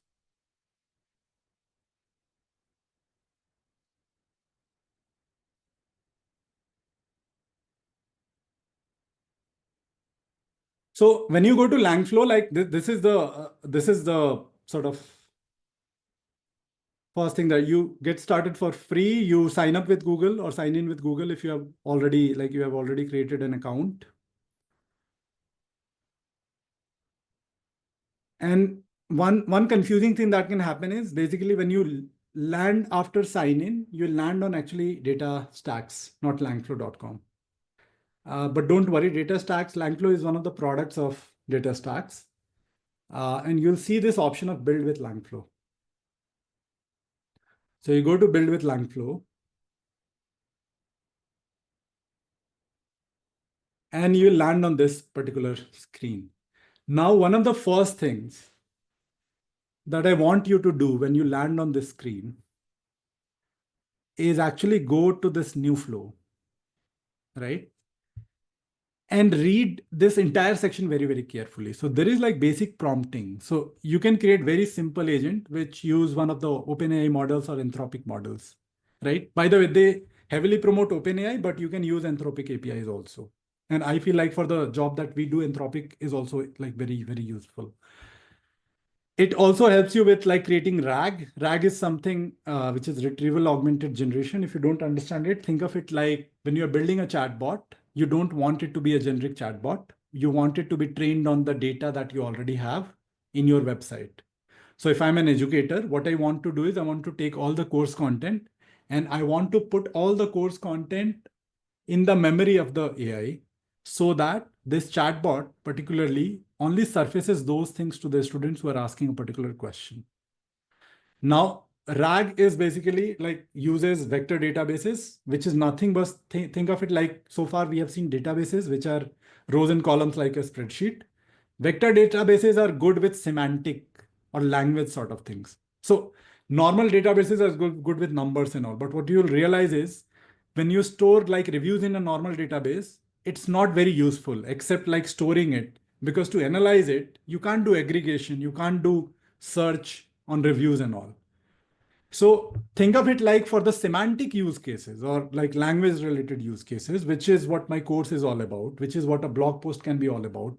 So when you go to Langflow, like this is the sort of first thing that you get started for free. You sign up with Google or sign in with Google if you have already created an account. And one confusing thing that can happen is basically when you land after sign in, you land on actually data stacks, not langflow.com. But don't worry, data stacks, Langflow is one of the products of data stacks. And you'll see this option of build with Langflow. So you go to build with Langflow and you land on this particular screen. Now, one of the first things that I want you to do when you land on this screen is actually go to this new flow, right? And read this entire section very, very carefully. So there is like basic prompting. So you can create very simple agent which use one of the OpenAI models or Anthropic models, right? By the way, they heavily promote OpenAI, but you can use Anthropic APIs also. And I feel like for the job that we do, Anthropic is also like very, very useful. It also helps you with like creating RAG. RAG is something which is retrieval augmented generation. If you don't understand it, think of it like when you're building a chatbot, you don't want it to be a generic chatbot. You want it to be trained on the data that you already have in your website. So if I'm an educator, what I want to do is I want to take all the course content and I want to put all the course content in the memory of the AI so that this chatbot particularly only surfaces those things to the students who are asking a particular question. Now, RAG is basically like uses vector databases, which is nothing but think of it like so far we have seen databases, which are rows and columns like a spreadsheet. Vector databases are good with semantic or language sort of things. So normal databases are good with numbers and all. But what you'll realize is when you store like reviews in a normal database, it's not very useful except like storing it, because to analyze it, you can't do aggregation, you can't do search on reviews and all. So think of it like for the semantic use cases or like language related use cases, which is what my course is all about, which is what a blog post can be all about.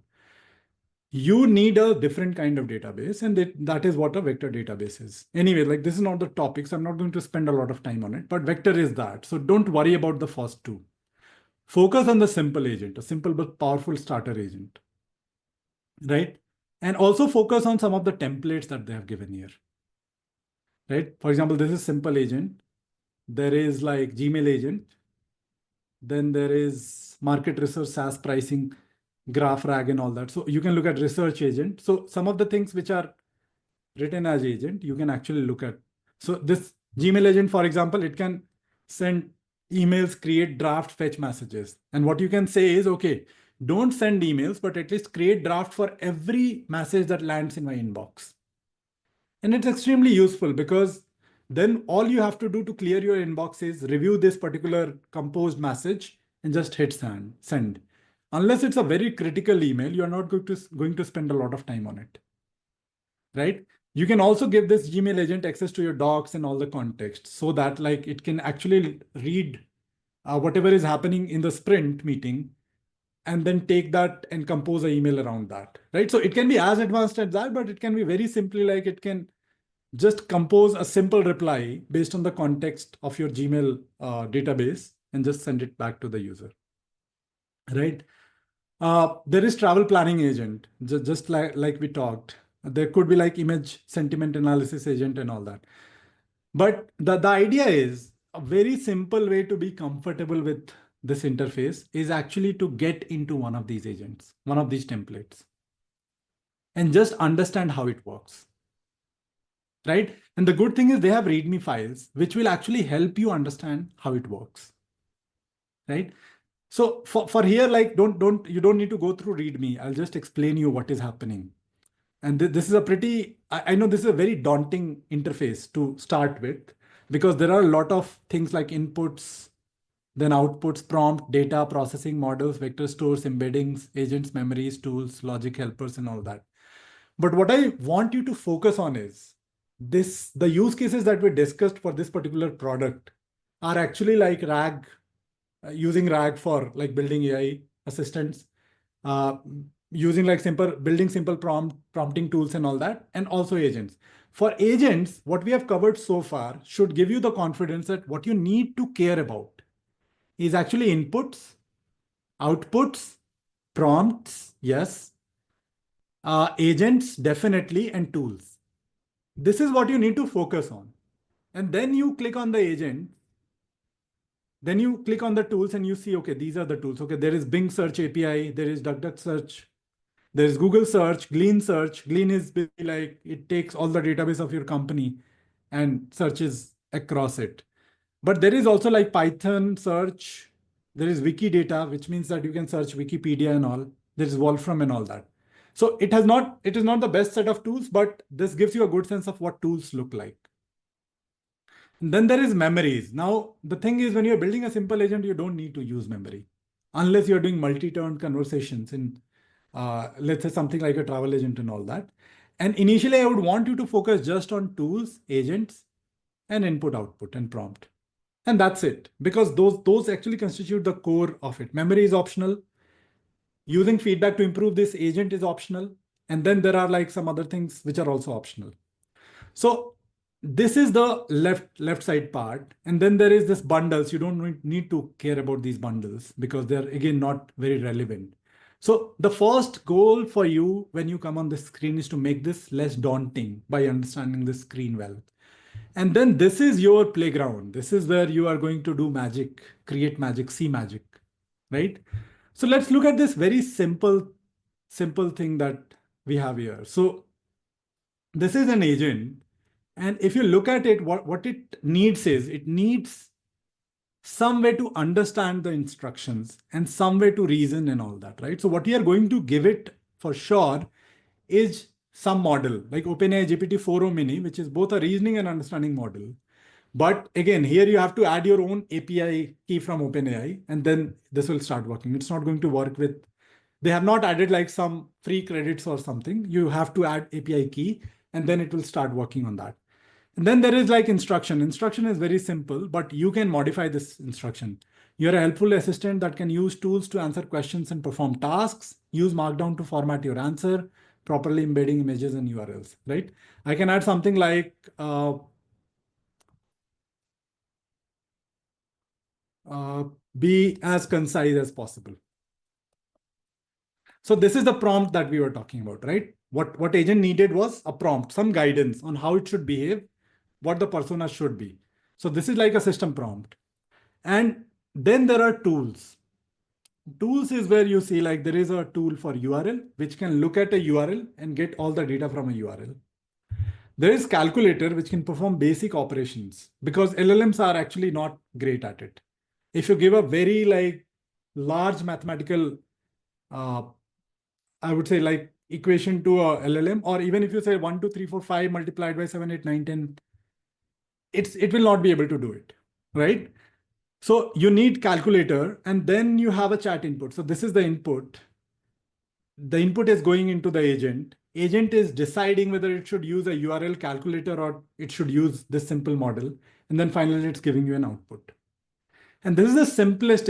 You need a different kind of database, and that is what a vector database is. Anyway, like this is not the topic, so I'm not going to spend a lot of time on it, but vector is that. So don't worry about the first two. Focus on the simple agent, a simple but powerful starter agent, right? And also focus on some of the templates that they have given here, right? For example, this is simple agent. There is like Gmail agent. Then there is market research, SaaS pricing, graph rag and all that. So you can look at research agent. So some of the things which are written as agent, you can actually look at. So this Gmail agent, for example, it can send emails, create draft, fetch messages. And what you can say is, okay, don't send emails, but at least create draft for every message that lands in my inbox. And it's extremely useful because then all you have to do to clear your inbox is review this particular composed message and just hit send. Unless it's a very critical email, you're not going to spend a lot of time on it, right? You can also give this Gmail agent access to your docs and all the context so that like it can actually read whatever is happening in the sprint meeting and then take that and compose an email around that, right? So it can be as advanced as that, but it can be very simply like it can just compose a simple reply based on the context of your Gmail database and just send it back to the user, right? There is travel planning agent, just like we talked. There could be like image sentiment analysis agent and all that. But the idea is a very simple way to be comfortable with this interface is actually to get into one of these agents, one of these templates, and just understand how it works, right? And the good thing is they have README files, which will actually help you understand how it works, right? So for here, like you don't need to go through README. I'll just explain you what is happening. And this is a pretty, I know this is a very daunting interface to start with because there are a lot of things like inputs, then outputs, prompt, data, processing models, vector stores, embeddings, agents, memories, tools, logic helpers, and all that. But what I want you to focus on is the use cases that we discussed for this particular product are actually like RAG, using RAG for like building AI assistants, uh, using like building simple prompting tools and all that, and also agents. For agents, what we have covered so far should give you the confidence that what you need to care about is actually inputs, outputs, prompts, yes, agents, definitely, and tools. This is what you need to focus on. And then you click on the agent, then you click on the tools and you see, okay, these are the tools. Okay, there is Bing Search API, there is DuckDuck Search, there is Google Search, Glean Search. Glean is basically like it takes all the database of your company and searches across it. But there is also like Python search. There is Wikidata, which means that you can search Wikipedia and all. There is Wolfram and all that. So it is not the best set of tools, but this gives you a good sense of what tools look like. And then there is memories. Now, the thing is when you're building a simple agent, you don't need to use memory unless you're doing multi-turn conversations in, let's say something like a travel agent and all that. And initially I would want you to focus just on tools, agents, and input, output, and prompt. And that's it, because those actually constitute the core of it. Memory is optional. Using feedback to improve this agent is optional. And then there are like some other things which are also optional. So this is the left side part. And then there is this bundles. You don't need to care about these bundles because they're again not very relevant. So the first goal for you when you come on the screen is to make this less daunting by understanding the screen well. And then this is your playground. This is where you are going to do magic, create magic, see magic, right? So let's look at this very simple thing that we have here. So this is an agent. And if you look at it, what it needs is it needs some way to understand the instructions and some way to reason and all that, right? So what we are going to give it for sure is some model like OpenAI GPT-4o Mini, which is both a reasoning and understanding model. But again, here you have to add your own API key from OpenAI, and then this will start working. It's not going to work with, they have not added like some free credits or something. You have to add API key, and then it will start working on that. And then there is like instruction. Instruction is very simple, but you can modify this instruction. You're a helpful assistant that can use tools to answer questions and perform tasks. Use Markdown to format your answer, properly embedding images and URLs, right? I can add something like be as concise as possible. So this is the prompt that we were talking about, right? What agent needed was a prompt, some guidance on how it should behave, what the persona should be. So this is like a system prompt. And then there are tools. Tools is where you see like there is a tool for URL, which can look at a URL and get all the data from a URL. There is calculator, which can perform basic operations because LLMs are actually not great at it. If you give a very like large mathematical, I would say like equation to a LLM, or even if you say 1, 2, 3, 4, 5 multiplied by 7, 8, 9, 10, it will not be able to do it, right? So you need calculator, and then you have a chat input. So this is the input. The input is going into the agent. Agent is deciding whether it should use a URL calculator or it should use this simple model. And then finally, it's giving you an output. And this is the simplest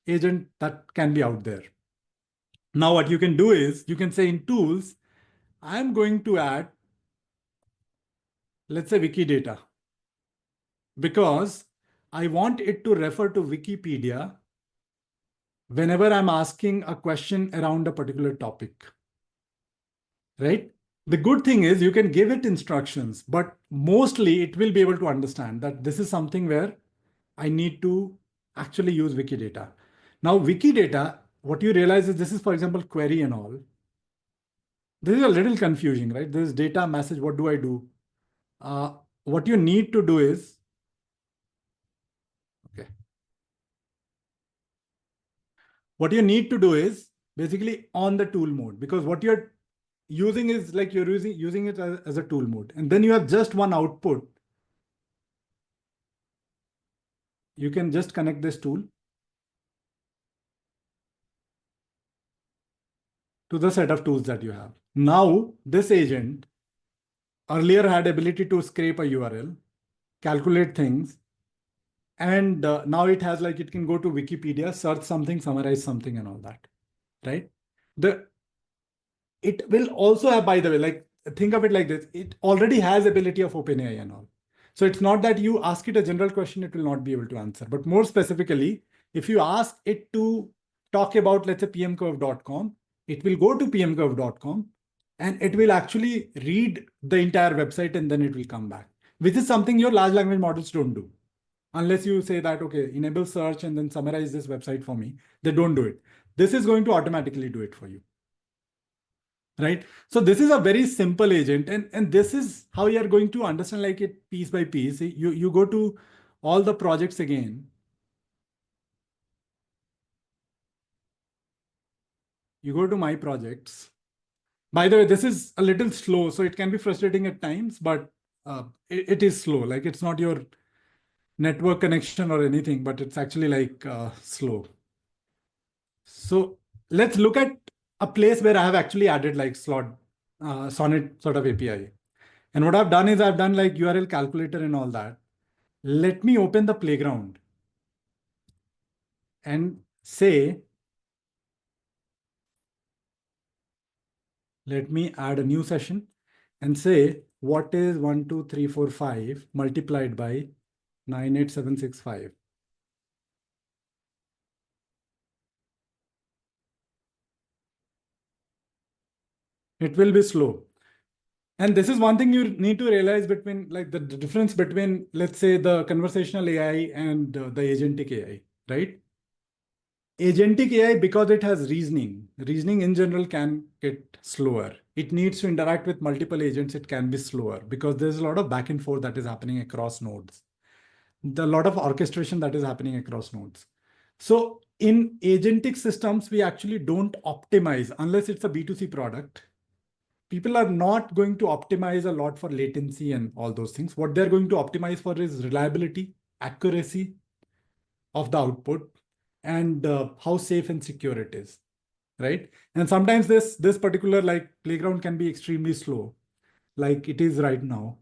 agent that can be out there. Now, what you can do is you can say in tools, I'm going to add, let's say, Wikidata, because I want it to refer to Wikipedia whenever I'm asking a question around a particular topic, right? The good thing is you can give it instructions, but mostly it will be able to understand that this is something where I need to actually use Wikidata. Now, Wikidata, what you realize is this is, for example, query and all. This is a little confusing, right? This is data message. What do I do? What you need to do is, okay. What you need to do is basically on the tool mode, because what you're using is like you're using it as a tool mode. And then you have just one output. You can just connect this tool to the set of tools that you have. Now, this agent earlier had ability to scrape a URL, calculate things, and now it has like it can go to Wikipedia, search something, summarize something, and all that, right? It will also have, by the way, like think of it like this: it already has ability of OpenAI and all. So it's not that you ask it a general question, it will not be able to answer. But more specifically, if you ask it to talk about, let's say, pmcurve.com, it will go to pmcurve.com and it will actually read the entire website and then it will come back, which is something your large language models don't do. Unless you say that, okay, enable search and then summarize this website for me, they don't do it. This is going to automatically do it for you. Right? So this is a very simple agent, and this is how you are going to understand like it piece by piece. You go to all the projects again. You go to my projects. By the way, this is a little slow, so it can be frustrating at times, but it is slow. Like it's not your network connection or anything, but it's actually like slow. So let's look at a place where I have actually added like Sonnet sort of API. And what I've done is I've done like URL calculator and all that. Let me open the playground and say, let me add a new session and say, what is 1, 2, 3, 4, 5 multiplied by 98765? It will be slow. And this is one thing you need to realize between like the difference between, let's say, the conversational AI and the agentic AI, right? Agentic AI, because it has reasoning in general can get slower. It needs to interact with multiple agents. It can be slower because there's a lot of back and forth that is happening across nodes. A lot of orchestration that is happening across nodes. So in agentic systems, we actually don't optimize unless it's a B2C product. People are not going to optimize a lot for latency and all those things. What they're going to optimize for is reliability, accuracy of the output, and how safe and secure it is, right? And sometimes this particular like playground can be extremely slow, like it is right now.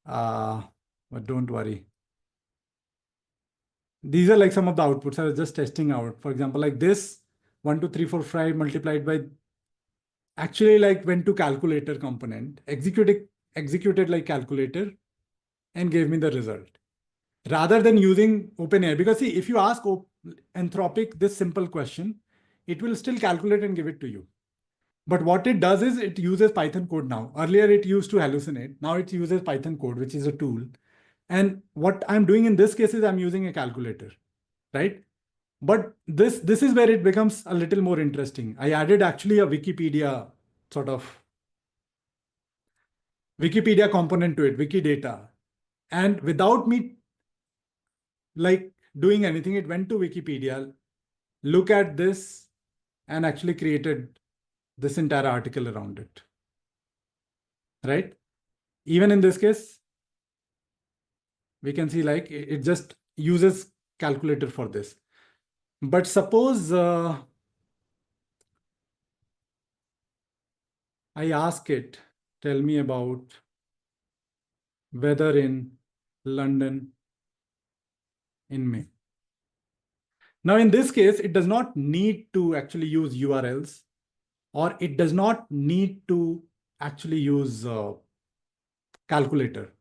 But don't worry. These are like some of the outputs I was just testing out. For example, like this 1, 2, 3, 4, 5 multiplied by actually like went to calculator component, executed like calculator and gave me the result rather than using OpenAI. Because see, if you ask Anthropic this simple question, it will still calculate and give it to you. But what it does is it uses Python code now. Earlier it used to hallucinate. Now it uses Python code, which is a tool. And what I'm doing in this case is I'm using a calculator, right? But this is where it becomes a little more interesting. I added actually a sort of Wikipedia component to it, Wikidata. And without me like doing anything, it went to Wikipedia, look at this, and actually created this entire article around it, right? Even in this case, we can see like it just uses calculator for this. But suppose I ask it, tell me about weather in London in May. Now, in this case, it does not need to actually use URLs, or it does not need to actually use calculator,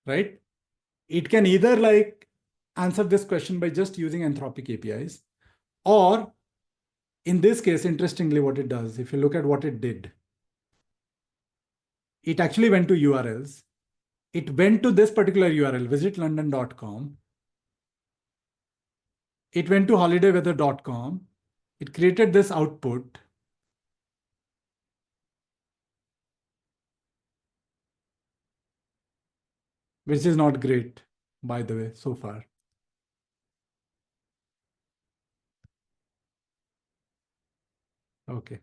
right? It can either like answer this question by just using Anthropic APIs, or in this case, interestingly, what it does, if you look at what it did, it actually went to URLs. It went to this particular URL, visitlondon.com. It went to holidayweather.com. It created this output. Which is not great, by the way, so far. Okay.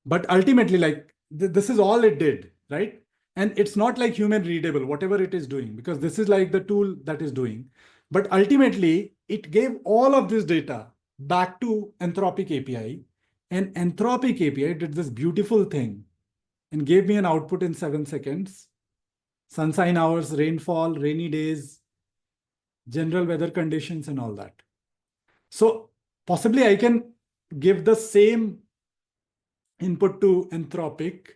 But ultimately, like this is all it did, right? And it's not like human readable, whatever it is doing, because this is like the tool that is doing. But ultimately, it gave all of this data back to Anthropic API. And Anthropic API did this beautiful thing and gave me an output in 7 seconds. Sunshine hours, rainfall, rainy days, general weather conditions, and all that. So possibly I can give the same input to Anthropic,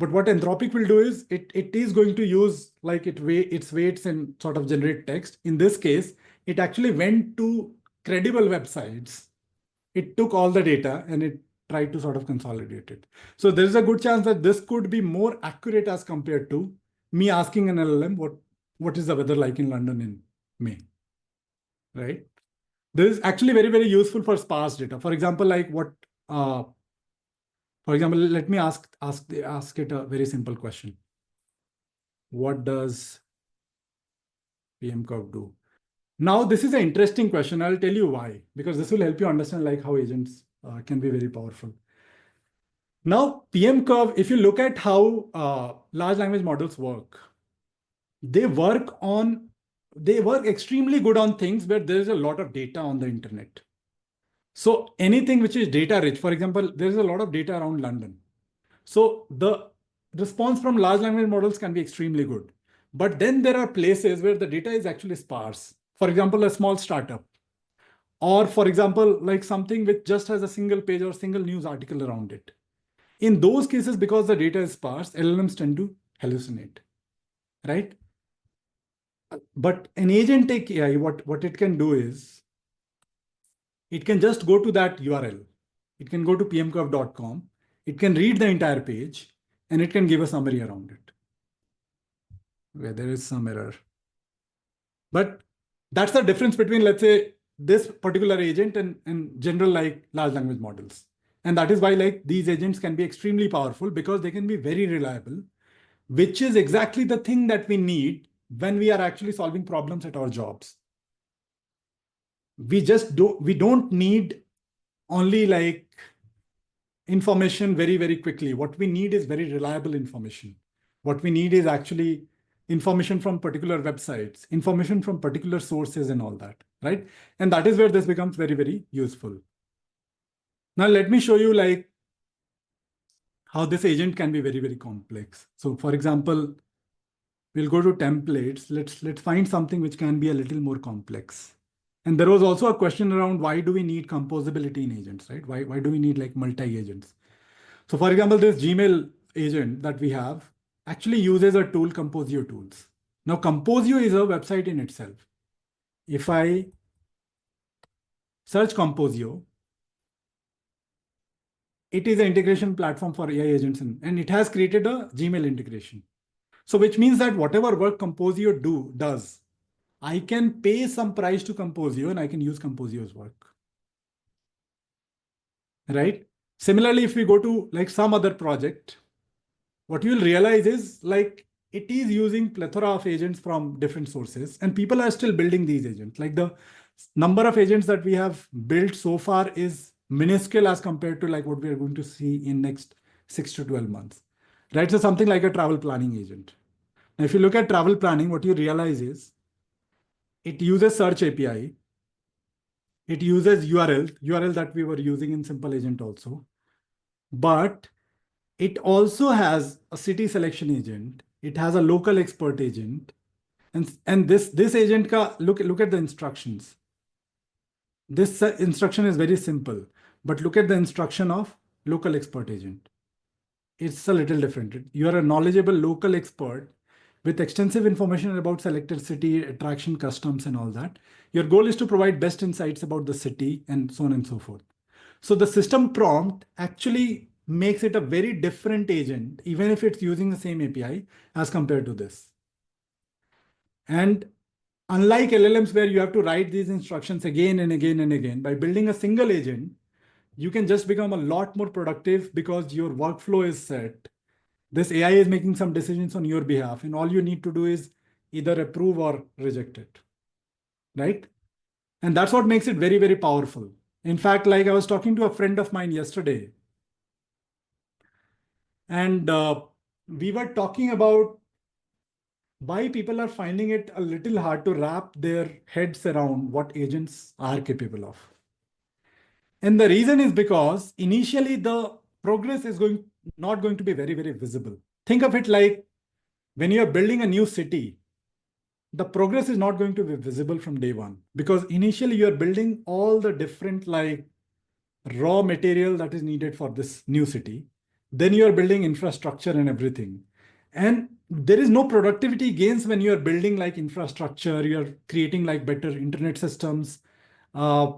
but what Anthropic will do is it is going to use like its weights and sort of generate text. In this case, it actually went to credible websites. It took all the data and it tried to sort of consolidate it. So there is a good chance that this could be more accurate as compared to me asking an LLM what is the weather like in London in May, right? This is actually very, very useful for sparse data. For example, like for example, let me ask it a very simple question. What does pmcurve do? Now, this is an interesting question. I'll tell you why, because this will help you understand like how agents can be very powerful. Now, pmcurve, if you look at how large language models work, they work extremely good on things where there is a lot of data on the internet. So anything which is data rich, for example, there is a lot of data around London. So the response from large language models can be extremely good. But then there are places where the data is actually sparse. For example, a small startup. Or for example, like something which just has a single page or single news article around it. In those cases, because the data is sparse, LLMs tend to hallucinate, right? But an agentic AI, what it can do is, it can just go to that URL. It can go to pmcurve.com. It can read the entire page and it can give a summary around it where there is some error. But that's the difference between, let's say, this particular agent and general like large language models. And that is why like these agents can be extremely powerful because they can be very reliable, which is exactly the thing that we need when we are actually solving problems at our jobs. We don't need only like information very, very quickly. What we need is very reliable information. What we need is actually information from particular websites, information from particular sources and all that, right? And that is where this becomes very, very useful. Now, let me show you like how this agent can be very, very complex. So for example, we'll go to templates. Let's find something which can be a little more complex. And there was also a question around why do we need composability in agents, right? Why do we need like multi-agents? So for example, this Gmail agent that we have actually uses a tool, Composio Tools. Now, Composio is a website in itself. If I search Composio, it is an integration platform for AI agents and it has created a Gmail integration. So which means that whatever work Composio does, I can pay some price to Composio and I can use Composio's work. Right? Similarly, if we go to like some other project, what you will realize is like it is using plethora of agents from different sources and people are still building these agents. Like the number of agents that we have built so far is minuscule as compared to like what we are going to see in next 6 to 12 months, right? So something like a travel planning agent. Now, if you look at travel planning, what you realize is it uses search API, it uses URL that we were using in Simple Agent also, but it also has a city selection agent. It has a local expert agent, and this agent ka look at the instructions. This instruction is very simple, but look at the instruction of local expert agent. It's a little different. You are a knowledgeable local expert with extensive information about selected city, attraction, customs, and all that. Your goal is to provide best insights about the city and so on and so forth. So the system prompt actually makes it a very different agent, even if it's using the same API as compared to this. And unlike LLMs where you have to write these instructions again and again and again, by building a single agent, you can just become a lot more productive because your workflow is set. This AI is making some decisions on your behalf, and all you need to do is either approve or reject it, right? And that's what makes it very, very powerful. In fact, like I was talking to a friend of mine yesterday, and we were talking about why people are finding it a little hard to wrap their heads around what agents are capable of. And the reason is because initially the progress is not going to be very, very visible. Think of it like when you're building a new city, the progress is not going to be visible from day one because initially you're building all the different like raw material that is needed for this new city. Then you're building infrastructure and everything. And there is no productivity gains when you're building like infrastructure, you're creating like better internet systems, uh,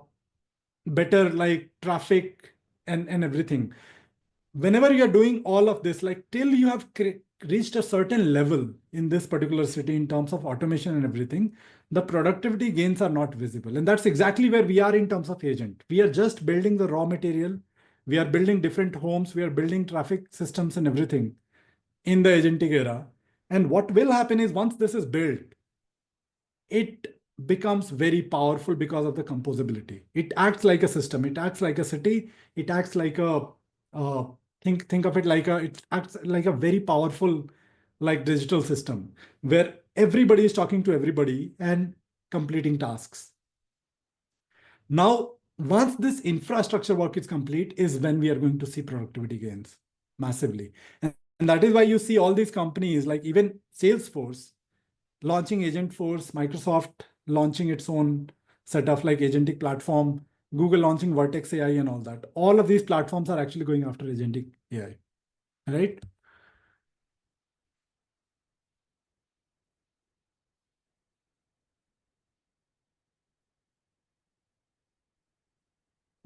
better like traffic and everything. Whenever you're doing all of this, like till you have reached a certain level in this particular city in terms of automation and everything, the productivity gains are not visible. And that's exactly where we are in terms of agent. We are just building the raw material. We are building different homes. We are building traffic systems and everything in the agentic era. And what will happen is once this is built, it becomes very powerful because of the composability. It acts like a system. It acts like a city. It acts like a uh, think of it like it acts like a very powerful like digital system where everybody is talking to everybody and completing tasks. Now, once this infrastructure work is complete, is when we are going to see productivity gains massively. And that is why you see all these companies like even Salesforce launching Agent Force, Microsoft launching its own set of like agentic platform, Google launching Vertex AI and all that. All of these platforms are actually going after agentic AI, right?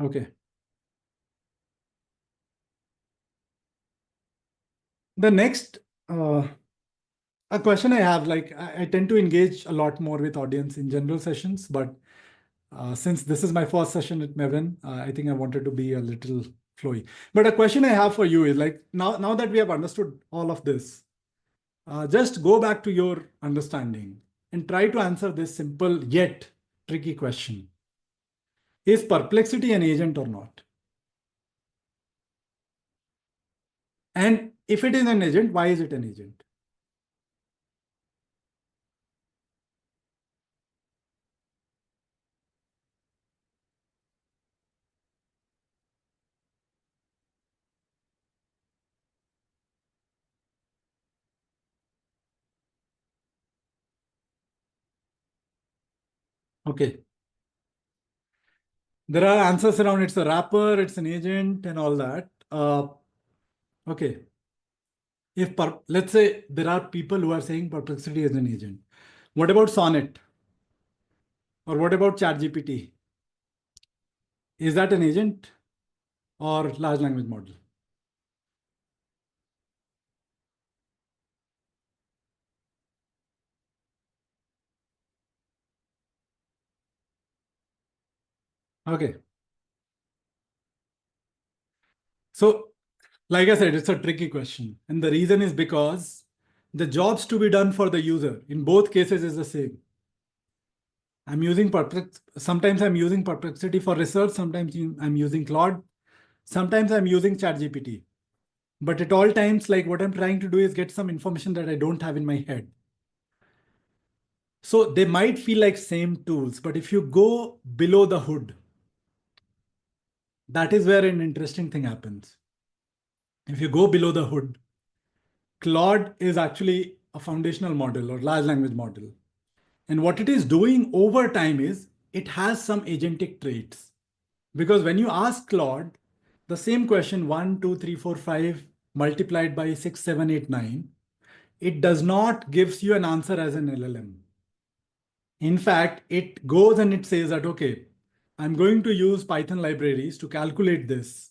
Okay. The next a question I have, like I tend to engage a lot more with audience in general sessions, but since this is my first session at Mevin, I think I wanted to be a little flowy. But a question I have for you is like now that we have understood all of this, just go back to your understanding and try to answer this simple yet tricky question. Is perplexity an agent or not? And if it is an agent, why is it an agent? Okay. There are answers around it's a wrapper, it's an agent, and all that. Okay. Let's say there are people who are saying perplexity is an agent. What about Sonnet? Or what about ChatGPT? Is that an agent or large language model? Okay. So, like I said, it's a tricky question. And the reason is because the jobs to be done for the user in both cases is the same. Sometimes I'm using Perplexity for research, sometimes I'm using Claude, sometimes I'm using ChatGPT. But at all times, like what I'm trying to do is get some information that I don't have in my head. So they might feel like same tools, but if you go below the hood, that is where an interesting thing happens. If you go below the hood, Claude is actually a foundational model or large language model. And what it is doing over time is it has some agentic traits. Because when you ask Claude the same question 1, 2, 3, 4, 5 multiplied by 6, 7, 8, 9, it does not gives you an answer as an LLM. In fact, it goes and it says that, okay, I'm going to use Python libraries to calculate this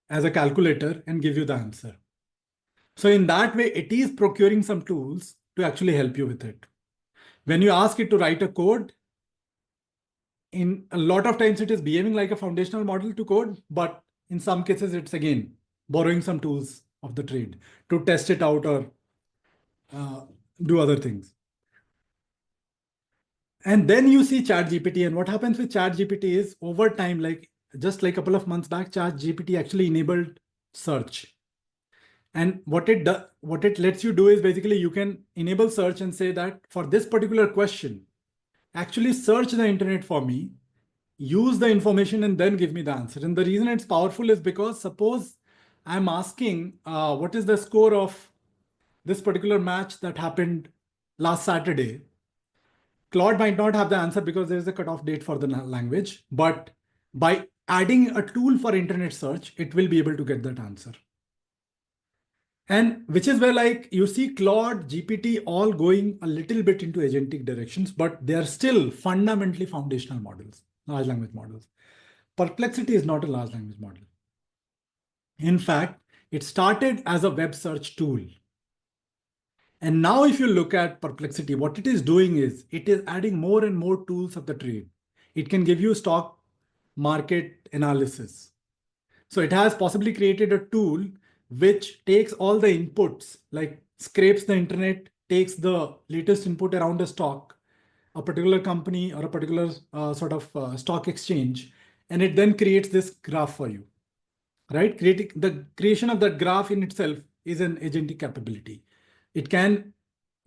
as a calculator and give you the answer. So in that way, it is procuring some tools to actually help you with it. When you ask it to write a code, in a lot of times it is behaving like a foundational model to code, but in some cases it's again borrowing some tools of the trade to test it out or do other things. And then you see ChatGPT, and what happens with ChatGPT is over time, like just like a couple of months back, ChatGPT actually enabled search. And what it lets you do is basically you can enable search and say that for this particular question, actually search the internet for me, use the information and then give me the answer. And the reason it's powerful is because suppose I'm asking what is the score of this particular match that happened last Saturday. Claude might not have the answer because there is a cutoff date for the language, but by adding a tool for internet search, it will be able to get that answer. And which is where like you see Claude, GPT all going a little bit into agentic directions, but they are still fundamentally foundational models, large language models. Perplexity is not a large language model. In fact, it started as a web search tool. And now if you look at Perplexity, what it is doing is it is adding more and more tools of the trade. It can give you stock market analysis. So it has possibly created a tool which takes all the inputs, like scrapes the internet, takes the latest input around a stock, a particular company or a particular stock exchange, and it then creates this graph for you, right? Creating the creation of that graph in itself is an agentic capability. It can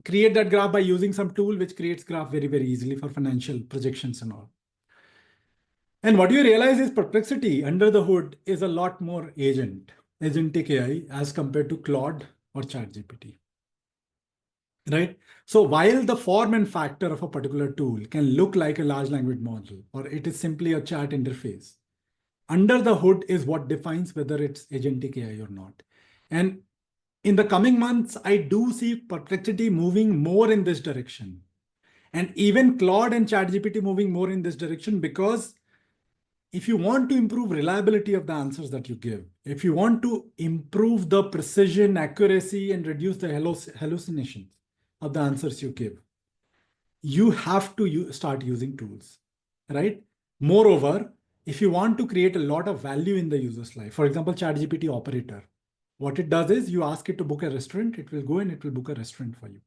create that graph by using some tool which creates graph very, very easily for financial projections and all. And what you realize is Perplexity under the hood is a lot more agentic AI as compared to Claude or ChatGPT, right? So while the form and factor of a particular tool can look like a large language model, or it is simply a chat interface, under the hood is what defines whether it's agentic AI or not. And in the coming months, I do see Perplexity moving more in this direction. And even Claude and ChatGPT moving more in this direction because if you want to improve reliability of the answers that you give, if you want to improve the precision, accuracy, and reduce the hallucinations of the answers you give, you have to start using tools, right? Moreover, if you want to create a lot of value in the user's life, for example, ChatGPT operator, what it does is you ask it to book a restaurant, it will go and it will book a restaurant for you.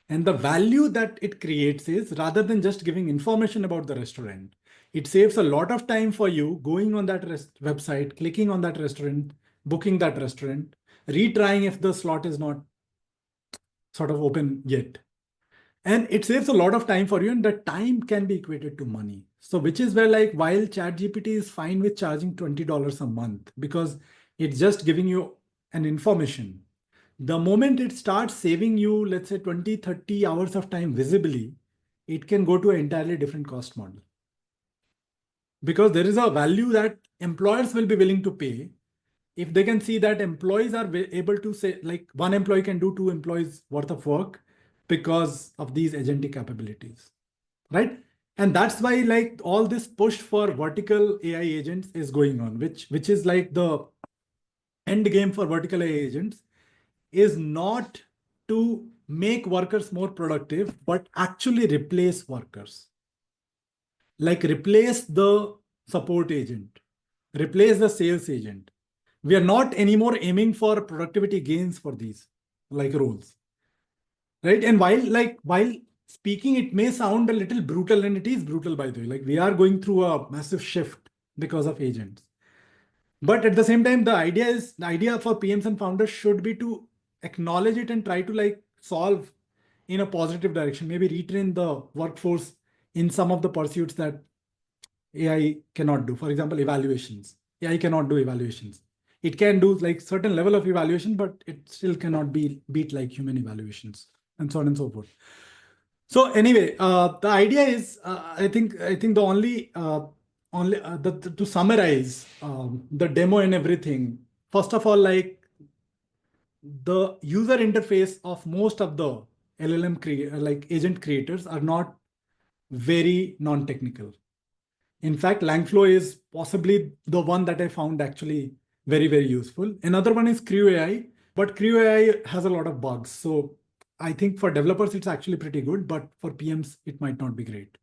And the value that it creates is rather than just giving information about the restaurant, it saves a lot of time for you going on that website, clicking on that restaurant, booking that restaurant, retrying if the slot is not sort of open yet. And it saves a lot of time for you, and the time can be equated to money. So, which is where, like, while ChatGPT is fine with charging $20 a month because it's just giving you an information, the moment it starts saving you, let's say 20, 30 hours of time visibly, it can go to an entirely different cost model. Because there is a value that employers will be willing to pay if they can see that employees are able to say, like one employee can do two employees worth of work because of these agentic capabilities, right? And that's why like all this push for vertical AI agents is going on, which is like the end game for vertical AI agents is not to make workers more productive, but actually replace workers. Like replace the support agent, replace the sales agent. We are not anymore aiming for productivity gains for these like roles, right? And while speaking, it may sound a little brutal, and it is brutal by the way. Like we are going through a massive shift because of agents. But at the same time, the idea for PMs and founders should be to acknowledge it and try to like solve in a positive direction, maybe retrain the workforce in some of the pursuits that AI cannot do. For example, evaluations. AI cannot do evaluations. It can do like certain level of evaluation, but it still cannot be beat like human evaluations, and so on and so forth. So anyway, the idea is, I think the to summarize the demo and everything. First of all, like the user interface of most of the like agent creators are not very non-technical. In fact, Langflow is possibly the one that I found actually very, very useful. Another one is Crew AI, but Crew AI has a lot of bugs. So I think for developers, it's actually pretty good, but for PMs, it might not be great.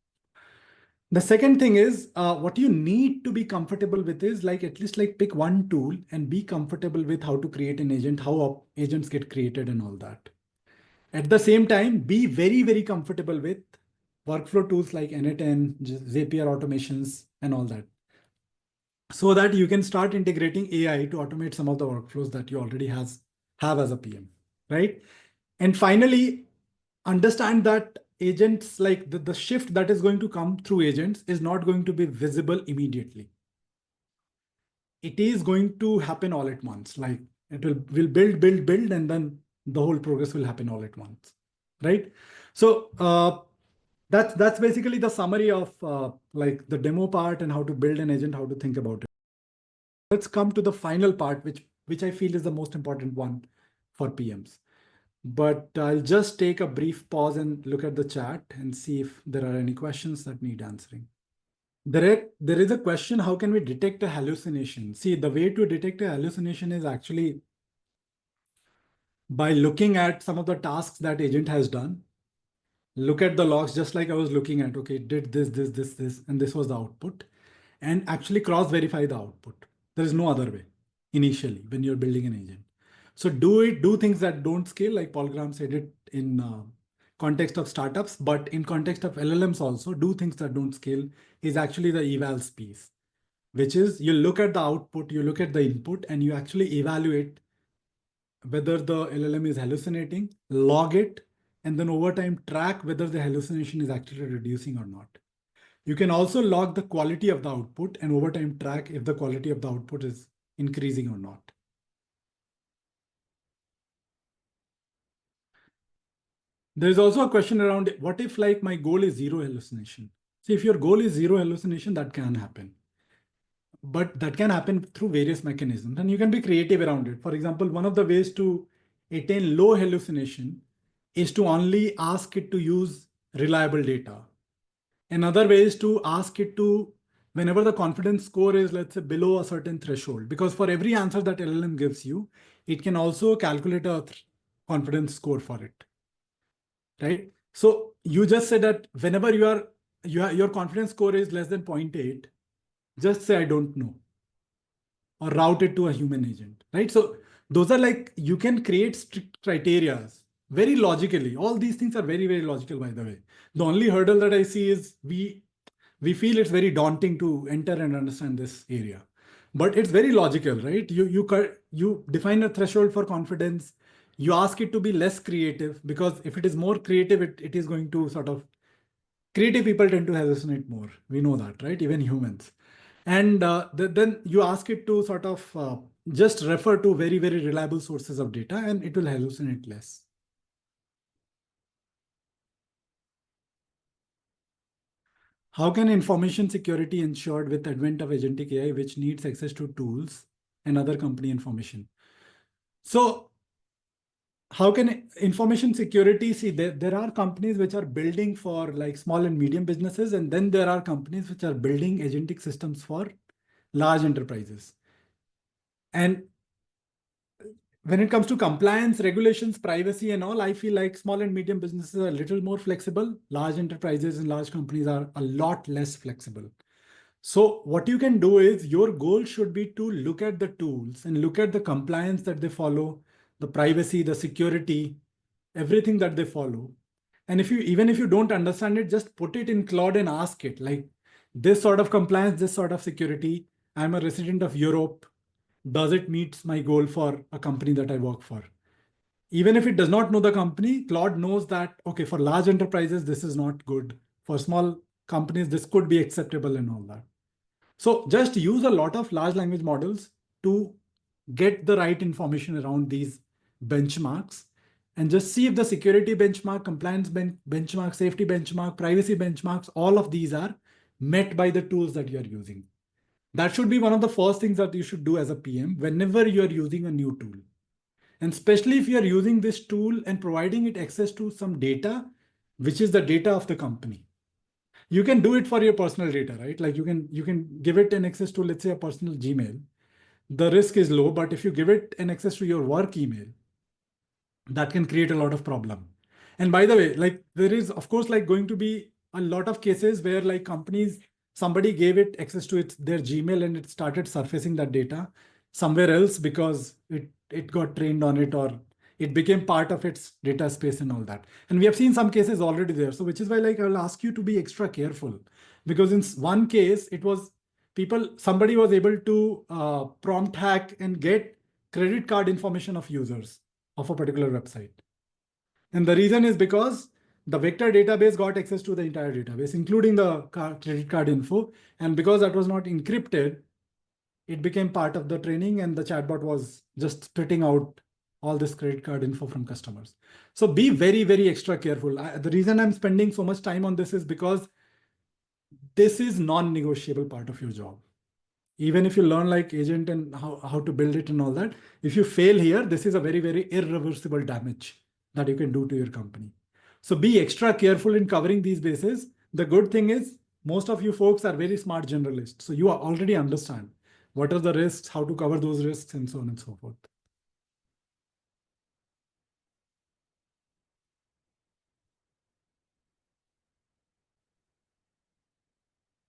The second thing is what you need to be comfortable with is like at least like pick one tool and be comfortable with how to create an agent, how agents get created and all that. At the same time, be very, very comfortable with workflow tools like n8n, Zapier automations, and all that, so that you can start integrating AI to automate some of the workflows that you already have as a PM, right? And finally, understand that agents, like the shift that is going to come through agents is not going to be visible immediately. It is going to happen all at once. Like it will build, and then the whole progress will happen all at once, right? So that's basically the summary of like the demo part and how to build an agent, how to think about it. Let's come to the final part, which I feel is the most important one for PMs. But I'll just take a brief pause and look at the chat and see if there are any questions that need answering. There is a question, how can we detect a hallucination? See, the way to detect a hallucination is actually by looking at some of the tasks that agent has done. Look at the logs, just like I was looking at, okay, did this, and this was the output, and actually cross-verify the output. There is no other way initially when you're building an agent. So do things that don't scale, like Paul said it in context of startups, but in context of LLMs also, do things that don't scale is actually the evals piece, which is you look at the output, you look at the input, and you actually evaluate whether the LLM is hallucinating, log it, and then over time track whether the hallucination is actually reducing or not. You can also log the quality of the output and over time track if the quality of the output is increasing or not. There is also a question around what if like my goal is zero hallucination? See, if your goal is zero hallucination, that can happen. But that can happen through various mechanisms and you can be creative around it. For example, one of the ways to attain low hallucination is to only ask it to use reliable data. Another way is to ask it to, whenever the confidence score is, let's say, below a certain threshold, because for every answer that LLM gives you, it can also calculate a confidence score for it, right? So you just said that whenever your confidence score is less than 0.8, just say, I don't know, or route it to a human agent, right? So those are like, you can create strict criteria very logically. All these things are very, very logical, by the way. The only hurdle that I see is we feel it's very daunting to enter and understand this area, but it's very logical, right? You define a threshold for confidence. You ask it to be less creative, because if it is more creative, it is going to sort of, creative people tend to hallucinate more. We know that, right? Even humans. And then you ask it to sort of just refer to very, very reliable sources of data, and it will hallucinate less. How can information security ensured with advent of agentic AI, which needs access to tools and other company information? So how can information security, see, there are companies which are building for like small and medium businesses, and then there are companies which are building agentic systems for large enterprises. And when it comes to compliance, regulations, privacy, and all, I feel like small and medium businesses are a little more flexible. Large enterprises and large companies are a lot less flexible. So what you can do is, your goal should be to look at the tools and look at the compliance that they follow, the privacy, the security, everything that they follow. And even if you don't understand it, just put it in Claude and ask it like, this sort of compliance, this sort of security. I'm a resident of Europe. Does it meet my goal for a company that I work for? Even if it does not know the company, Claude knows that, okay, for large enterprises, this is not good. For small companies, this could be acceptable and all that. So just use a lot of large language models to get the right information around these benchmarks and just see if the security benchmark, compliance benchmark, safety benchmark, privacy benchmarks, all of these are met by the tools that you're using. That should be one of the first things that you should do as a PM whenever you're using a new tool. And especially if you're using this tool and providing it access to some data, which is the data of the company. You can do it for your personal data, right? Like you can give it an access to, let's say, a personal Gmail. The risk is low, but if you give it an access to your work email, that can create a lot of problem. And by the way, like there is of course like going to be a lot of cases where like companies, somebody gave it access to their Gmail and it started surfacing that data somewhere else because it got trained on it, or it became part of its data space and all that. And we have seen some cases already there. So which is why like I'll ask you to be extra careful, because in one case it was somebody was able to prompt hack and get credit card information of users of a particular website. And the reason is because the vector database got access to the entire database, including the credit card info. And because that was not encrypted, it became part of the training, and the chatbot was just spitting out all this credit card info from customers. So be very, very extra careful. The reason I'm spending so much time on this is because this is non-negotiable part of your job. Even if you learn like agent and how to build it and all that, if you fail here, this is a very, very irreversible damage that you can do to your company. So be extra careful in covering these bases. The good thing is most of you folks are very smart generalists. So you already understand what are the risks, how to cover those risks, and so on and so forth.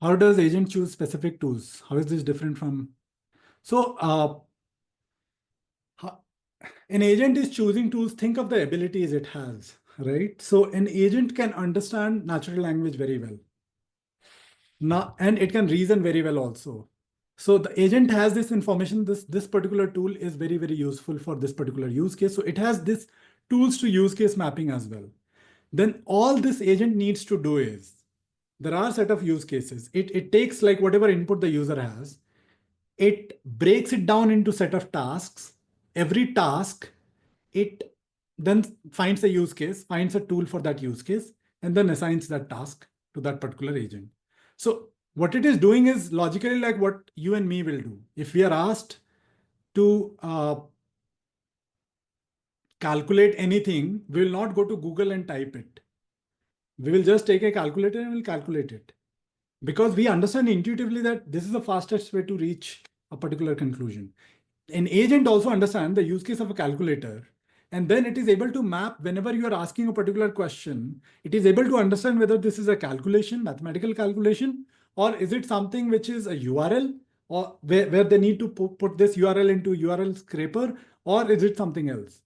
How does agent choose specific tools? How is this different from? So an agent is choosing tools. Think of the abilities it has, right? So an agent can understand natural language very well. Now, and it can reason very well also. So the agent has this information. This particular tool is very, very useful for this particular use case. So it has this tools to use case mapping as well. Then all this agent needs to do is, there are a set of use cases. It takes like whatever input the user has, it breaks it down into set of tasks. Every task, it then finds a use case, finds a tool for that use case, and then assigns that task to that particular agent. So what it is doing is logically like what you and me will do. If we are asked to calculate anything, we will not go to Google and type it. We will just take a calculator and we'll calculate it, because we understand intuitively that this is the fastest way to reach a particular conclusion. An agent also understands the use case of a calculator, and then it is able to map whenever you are asking a particular question, it is able to understand whether this is a calculation, mathematical calculation, or is it something which is a URL, or where they need to put this URL into URL scraper, or is it something else?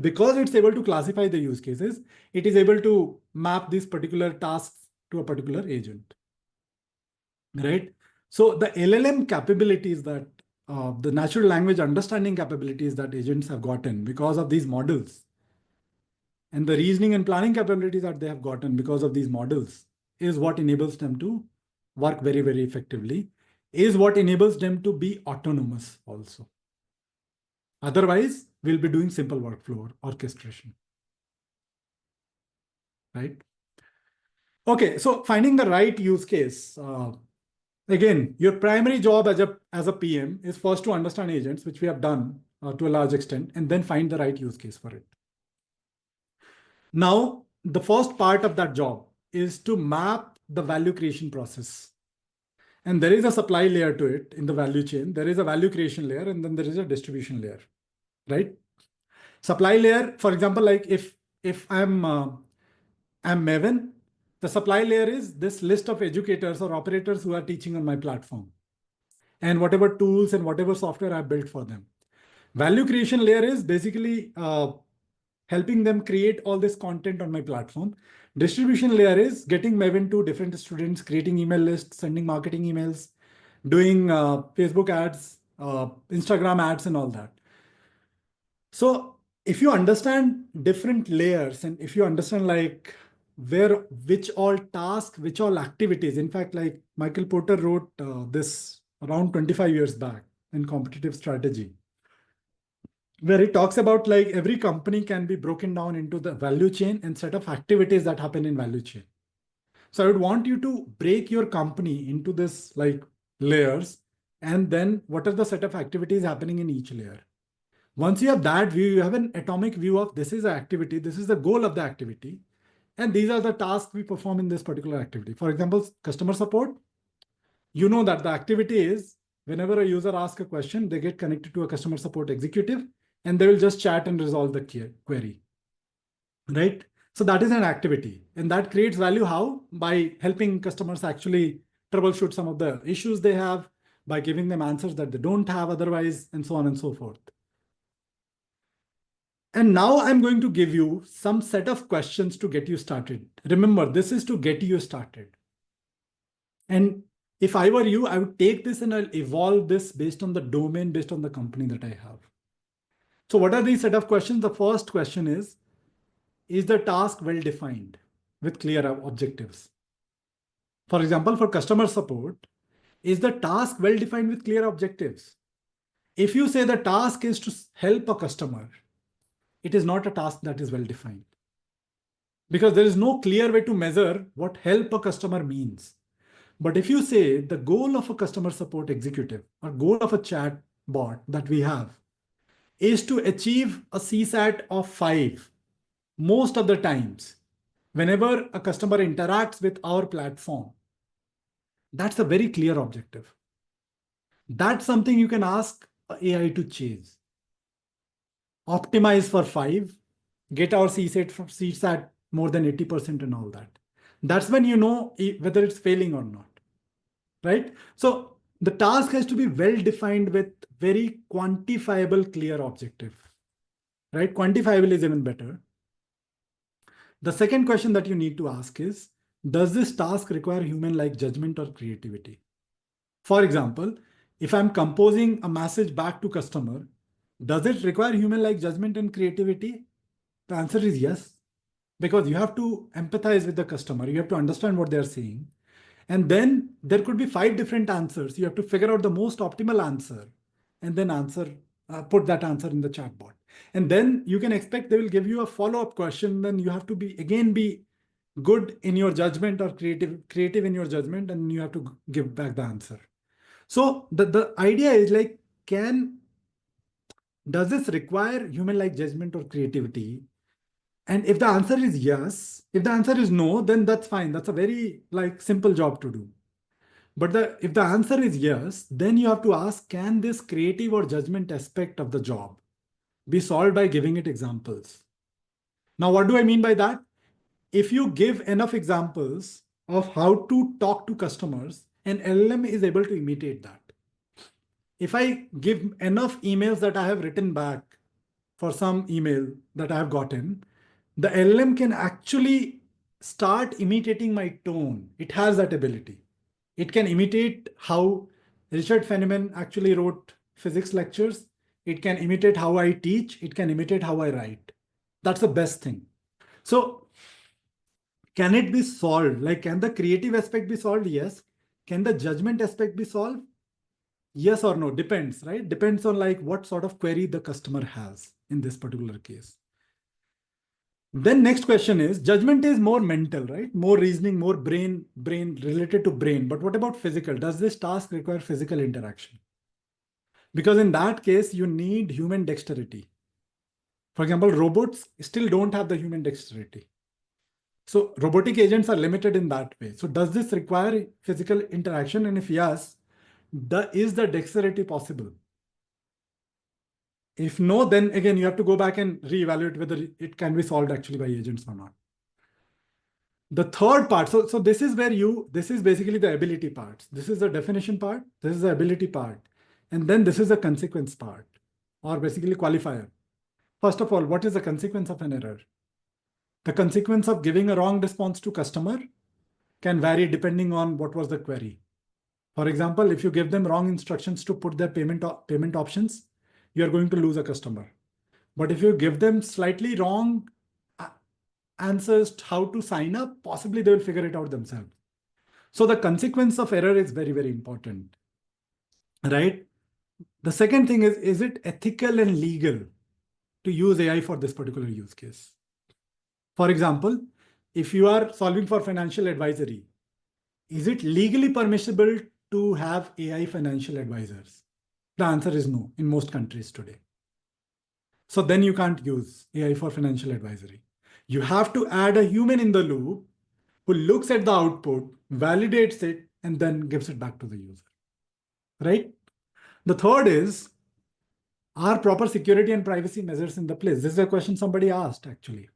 Because it's able to classify the use cases, it is able to map these particular tasks to a particular agent, right? So the LLM capabilities that the natural language understanding capabilities that agents have gotten because of these models, and the reasoning and planning capabilities that they have gotten because of these models, is what enables them to work very, very effectively, is what enables them to be autonomous also. Otherwise, we'll be doing simple workflow orchestration, right? Okay, so finding the right use case. Again, your primary job as a PM is first to understand agents, which we have done to a large extent, and then find the right use case for it. Now, the first part of that job is to map the value creation process. And there is a supply layer to it in the value chain. There is a value creation layer, and then there is a distribution layer, right? Supply layer, for example, like if I'm Maven, the supply layer is this list of educators or operators who are teaching on my platform, and whatever tools and whatever software I've built for them. Value creation layer is basically helping them create all this content on my platform. Distribution layer is getting Maven to different students, creating email lists, sending marketing emails, doing Facebook ads, Instagram ads and all that. So if you understand different layers and if you understand like which all tasks, which all activities, in fact, like Michael Porter wrote this around 25 years back in Competitive Strategy, where he talks about like every company can be broken down into the value chain and set of activities that happen in value chain. So I would want you to break your company into this like layers, and then what are the set of activities happening in each layer. Once you have that view, you have an atomic view of this is the activity, this is the goal of the activity, and these are the tasks we perform in this particular activity. For example, customer support, you know that the activity is whenever a user asks a question, they get connected to a customer support executive and they will just chat and resolve the query, right? So that is an activity and that creates value. How? By helping customers actually troubleshoot some of the issues they have, by giving them answers that they don't have otherwise, and so on and so forth. And now I'm going to give you some set of questions to get you started. Remember, this is to get you started. And if I were you, I would take this and I'll evolve this based on the domain, based on the company that I have. So what are these set of questions? The first question is the task well defined with clear objectives? For example, for customer support, is the task well defined with clear objectives? If you say the task is to help a customer, it is not a task that is well defined, because there is no clear way to measure what help a customer means. But if you say the goal of a customer support executive or goal of a chat bot that we have is to achieve a CSAT of 5 most of the times whenever a customer interacts with our platform, that's a very clear objective. That's something you can ask AI to chase. Optimize for 5, get our CSAT more than 80% and all that. That's when you know whether it's failing or not, right? So the task has to be well defined with very quantifiable, clear objective, right? Quantifiable is even better. The second question that you need to ask is, does this task require human-like judgment or creativity? For example, if I'm composing a message back to customer, does it require human-like judgment and creativity? The answer is yes, because you have to empathize with the customer. You have to understand what they're saying. And then there could be 5 different answers. You have to figure out the most optimal answer and then put that answer in the chatbot. And then you can expect they will give you a follow-up question. Then you have to be good in your judgment or creative in your judgment, and you have to give back the answer. So the idea is like, does this require human-like judgment or creativity? And if the answer is yes, if the answer is no, then that's fine. That's a very like simple job to do. But if the answer is yes, then you have to ask, can this creative or judgment aspect of the job be solved by giving it examples? Now, what do I mean by that? If you give enough examples of how to talk to customers, an LLM is able to imitate that. If I give enough emails that I have written back for some email that I have gotten, the LLM can actually start imitating my tone. It has that ability. It can imitate how Richard Feynman actually wrote physics lectures. It can imitate how I teach. It can imitate how I write. That's the best thing. So can it be solved? Like, can the creative aspect be solved? Yes. Can the judgment aspect be solved? Yes or no? Depends, right? Depends on like what sort of query the customer has in this particular case. Then next question is, judgment is more mental, right? More reasoning, more brain related to brain. But what about physical? Does this task require physical interaction? Because in that case, you need human dexterity. For example, robots still don't have the human dexterity. So robotic agents are limited in that way. So does this require physical interaction? And if yes, is the dexterity possible? If no, then again, you have to go back and reevaluate whether it can be solved actually by agents or not. The third part, so this is this is basically the ability part. This is the definition part. This is the ability part. And then this is the consequence part, or basically qualifier. First of all, what is the consequence of an error? The consequence of giving a wrong response to customer can vary depending on what was the query. For example, if you give them wrong instructions to put their payment options, you are going to lose a customer. But if you give them slightly wrong answers how to sign up, possibly they will figure it out themselves. So the consequence of error is very, very important, right? The second thing is it ethical and legal to use AI for this particular use case? For example, if you are solving for financial advisory, is it legally permissible to have AI financial advisors? The answer is no in most countries today. So then you can't use AI for financial advisory. You have to add a human in the loop who looks at the output, validates it, and then gives it back to the user, right? The third is, are proper security and privacy measures in the place? This is a question somebody asked actually.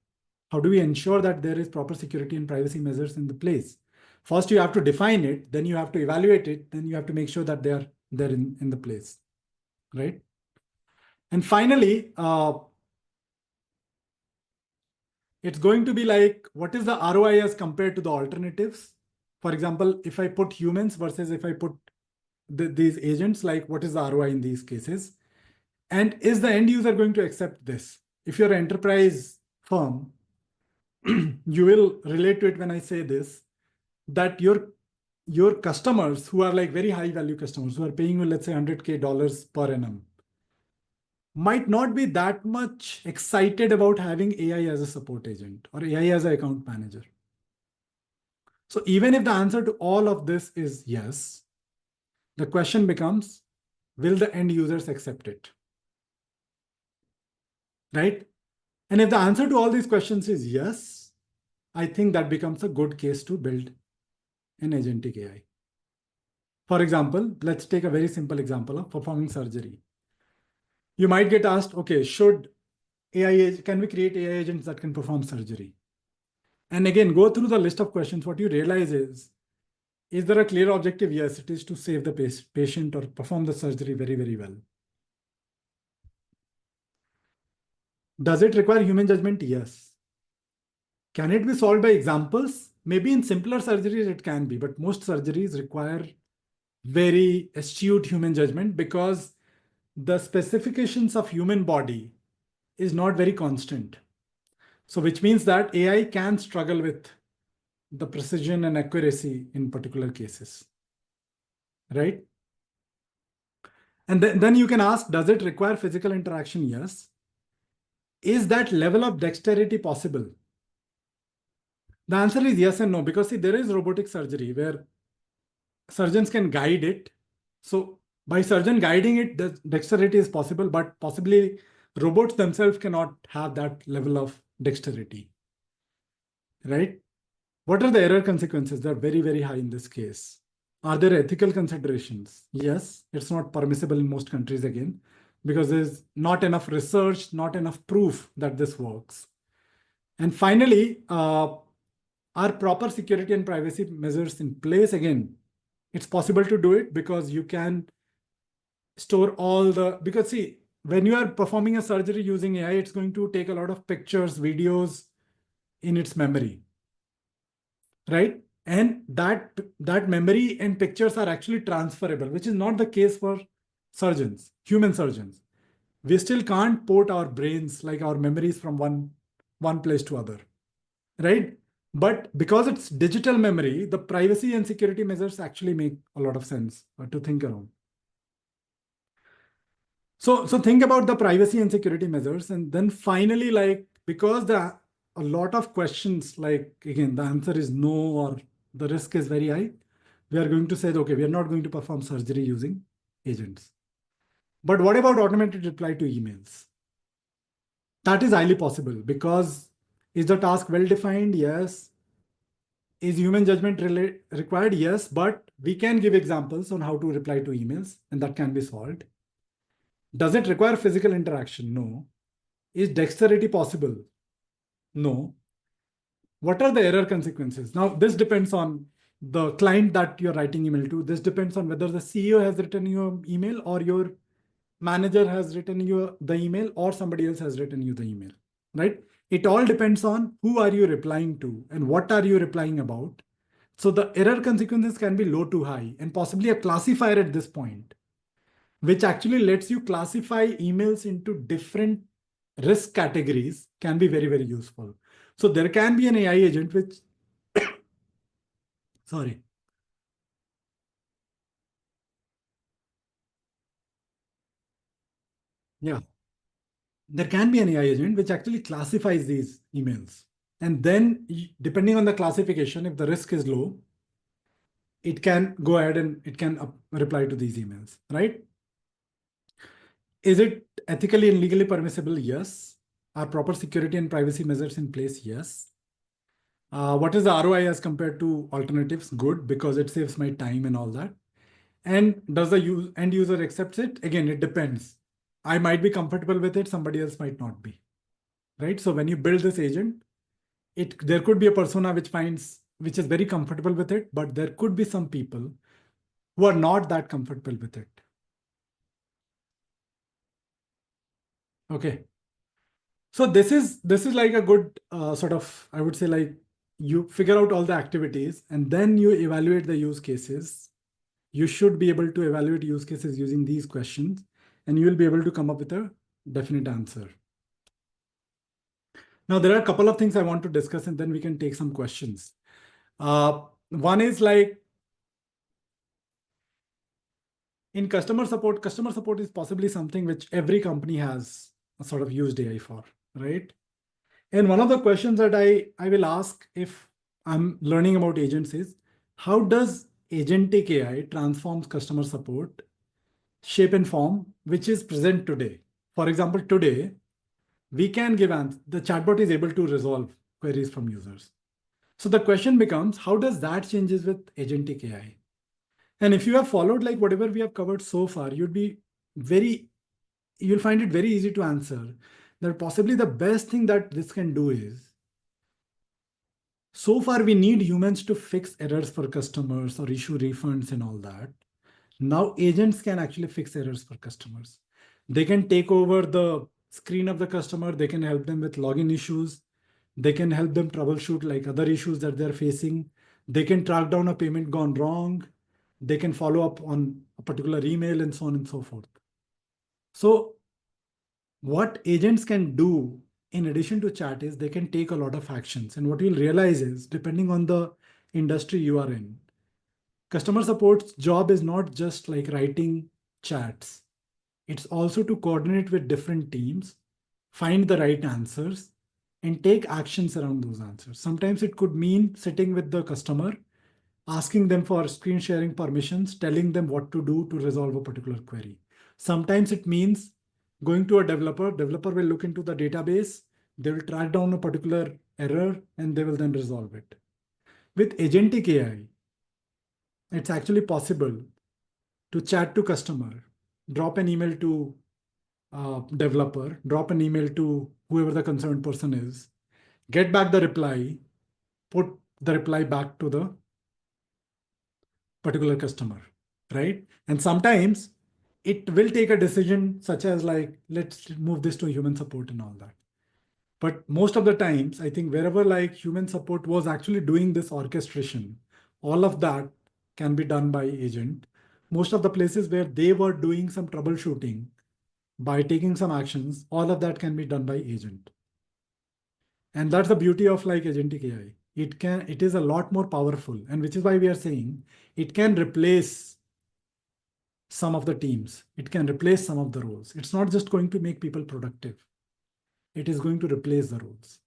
How do we ensure that there is proper security and privacy measures in the place? First, you have to define it, then you have to evaluate it, then you have to make sure that they're in the place, right? And finally, it's going to be like, what is the ROI as compared to the alternatives? For example, if I put humans versus if I put these agents, like what is the ROI in these cases? And is the end user going to accept this? If you're an enterprise firm, you will relate to it when I say this, that your customers who are like very high value customers who are paying you, let's say $100K per annum, might not be that much excited about having AI as a support agent or AI as an account manager. So even if the answer to all of this is yes, the question becomes, will the end users accept it? Right? And if the answer to all these questions is yes, I think that becomes a good case to build an agentic AI. For example, let's take a very simple example of performing surgery. You might get asked, okay, can we create AI agents that can perform surgery? And again, go through the list of questions. What you realize is there a clear objective? Yes, it is to save the patient or perform the surgery very, very well. Does it require human judgment? Yes. Can it be solved by examples? Maybe in simpler surgeries it can be, but most surgeries require very astute human judgment because the specifications of human body is not very constant. So which means that AI can struggle with the precision and accuracy in particular cases, right? And then you can ask, does it require physical interaction? Yes. Is that level of dexterity possible? The answer is yes and no, because see, there is robotic surgery where surgeons can guide it. So by surgeon guiding it, the dexterity is possible, but possibly robots themselves cannot have that level of dexterity, right? What are the error consequences? They're very, very high in this case. Are there ethical considerations? Yes, it's not permissible in most countries again, because there's not enough research, not enough proof that this works. And finally, are proper security and privacy measures in place? Again, it's possible to do it because you can store because see, when you are performing a surgery using AI, it's going to take a lot of pictures, videos in its memory, right? And that memory and pictures are actually transferable, which is not the case for surgeons, human surgeons. We still can't port our brains, like our memories, from one place to other, right? But because it's digital memory, the privacy and security measures actually make a lot of sense to think around. So think about the privacy and security measures. And then finally, like, because a lot of questions, like, again, the answer is no, or the risk is very high, we are going to say, okay, we are not going to perform surgery using agents. But what about automated reply to emails? That is highly possible, because is the task well defined? Yes. Is human judgment required? Yes, but we can give examples on how to reply to emails, and that can be solved. Does it require physical interaction? No. Is dexterity possible? No. What are the error consequences? Now, this depends on the client that you're writing email to. This depends on whether the CEO has written you email, or your manager has written you the email, or somebody else has written you the email, right? It all depends on who are you replying to and what are you replying about. So the error consequences can be low to high, and possibly a classifier at this point, which actually lets you classify emails into different risk categories, can be very, very useful. So there can be an AI agent which, sorry, yeah, there can be an AI agent which actually classifies these emails. And then, depending on the classification, if the risk is low, it can go ahead and it can reply to these emails, right? Is it ethically and legally permissible? Yes. Are proper security and privacy measures in place? Yes. What is the ROI as compared to alternatives? Good, because it saves my time and all that. And does the end user accepts it? Again, it depends. I might be comfortable with it, somebody else might not be, right? So when you build this agent, there could be a persona which is very comfortable with it, but there could be some people who are not that comfortable with it. Okay. So this is like a good sort of, I would say, like, you figure out all the activities and then you evaluate the use cases. You should be able to evaluate use cases using these questions, and you will be able to come up with a definite answer. Now, there are a couple of things I want to discuss, and then we can take some questions. One is like, in customer support is possibly something which every company has sort of used AI for, right? And one of the questions that I will ask if I'm learning about agents is, how does agentic AI transforms customer support shape and form, which is present today? For example, today, we can give answers. The chatbot is able to resolve queries from users. So the question becomes, how does that changes with agentic AI? And if you have followed like whatever we have covered so far, you'll find it very easy to answer that possibly the best thing that this can do is, so far we need humans to fix errors for customers or issue refunds and all that. Now agents can actually fix errors for customers. They can take over the screen of the customer. They can help them with login issues. They can help them troubleshoot like other issues that they're facing. They can track down a payment gone wrong. They can follow up on a particular email and so on and so forth. So what agents can do in addition to chat is they can take a lot of actions. And what you'll realize is, depending on the industry you are in, customer support's job is not just like writing chats. It's also to coordinate with different teams, find the right answers, and take actions around those answers. Sometimes it could mean sitting with the customer, asking them for screen sharing permissions, telling them what to do to resolve a particular query. Sometimes it means going to a developer will look into the database, they will track down a particular error, and they will then resolve it. With agentic AI, it's actually possible to chat to customer, drop an email to developer, drop an email to whoever the concerned person is, get back the reply, put the reply back to the particular customer, right? And sometimes it will take a decision such as like, let's move this to human support and all that. But most of the times, I think wherever like human support was actually doing this orchestration, all of that can be done by agent. Most of the places where they were doing some troubleshooting by taking some actions, all of that can be done by agent. And that's the beauty of like agentic AI. It is a lot more powerful, and which is why we are saying it can replace some of the teams. It can replace some of the roles. It's not just going to make people productive. It is going to replace the roles.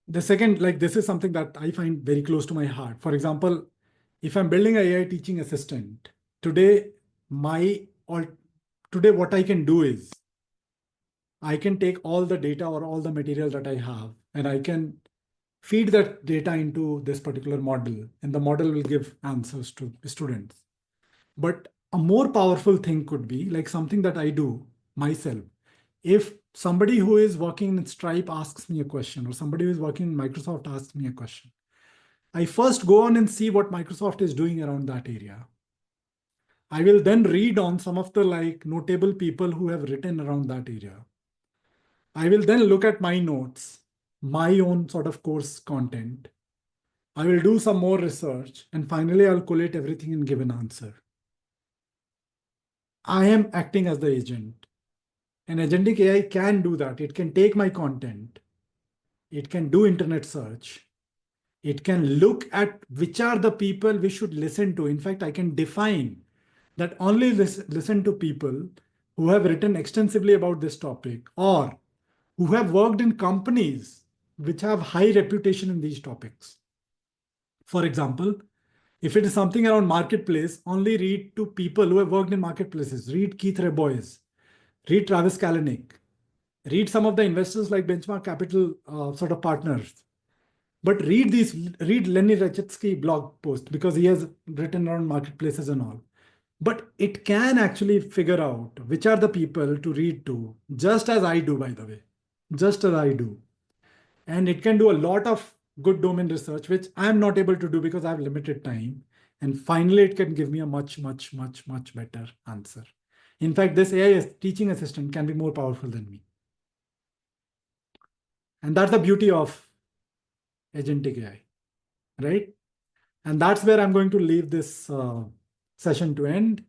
The second, like this is something that I find very close to my heart. For example, if I'm building an AI teaching assistant, today, my all today what I can do is I can take all the data or all the material that I have, and I can feed that data into this particular model, and the model will give answers to students. But a more powerful thing could be like something that I do myself. If somebody who is working in Stripe asks me a question, or somebody who is working in Microsoft asks me a question, I first go on and see what Microsoft is doing around that area. I will then read on some of the like notable people who have written around that area. I will then look at my notes. my own sort of course content. I will do some more research, and finally I'll collate everything and give an answer. I am acting as the agent. And agentic AI can do that. It can take my content. It can do internet search. It can look at which are the people we should listen to. In fact, I can define that only listen to people who have written extensively about this topic or who have worked in companies which have high reputation in these topics. For example, if it is something around marketplace, only read to people who have worked in marketplaces. Read Keith Rabois, read Travis Kalanick, read some of the investors like Benchmark Capital sort of partners. But read Lenny Rachetsky blog post because he has written around marketplaces and all. But it can actually figure out which are the people to read to, just as I do, by the way, just as I do. And it can do a lot of good domain research, which I'm not able to do because I have limited time. And finally, it can give me a much, much, much, much better answer. In fact, this AI teaching assistant can be more powerful than me. And that's the beauty of agentic AI, right? And that's where I'm going to leave this session to end.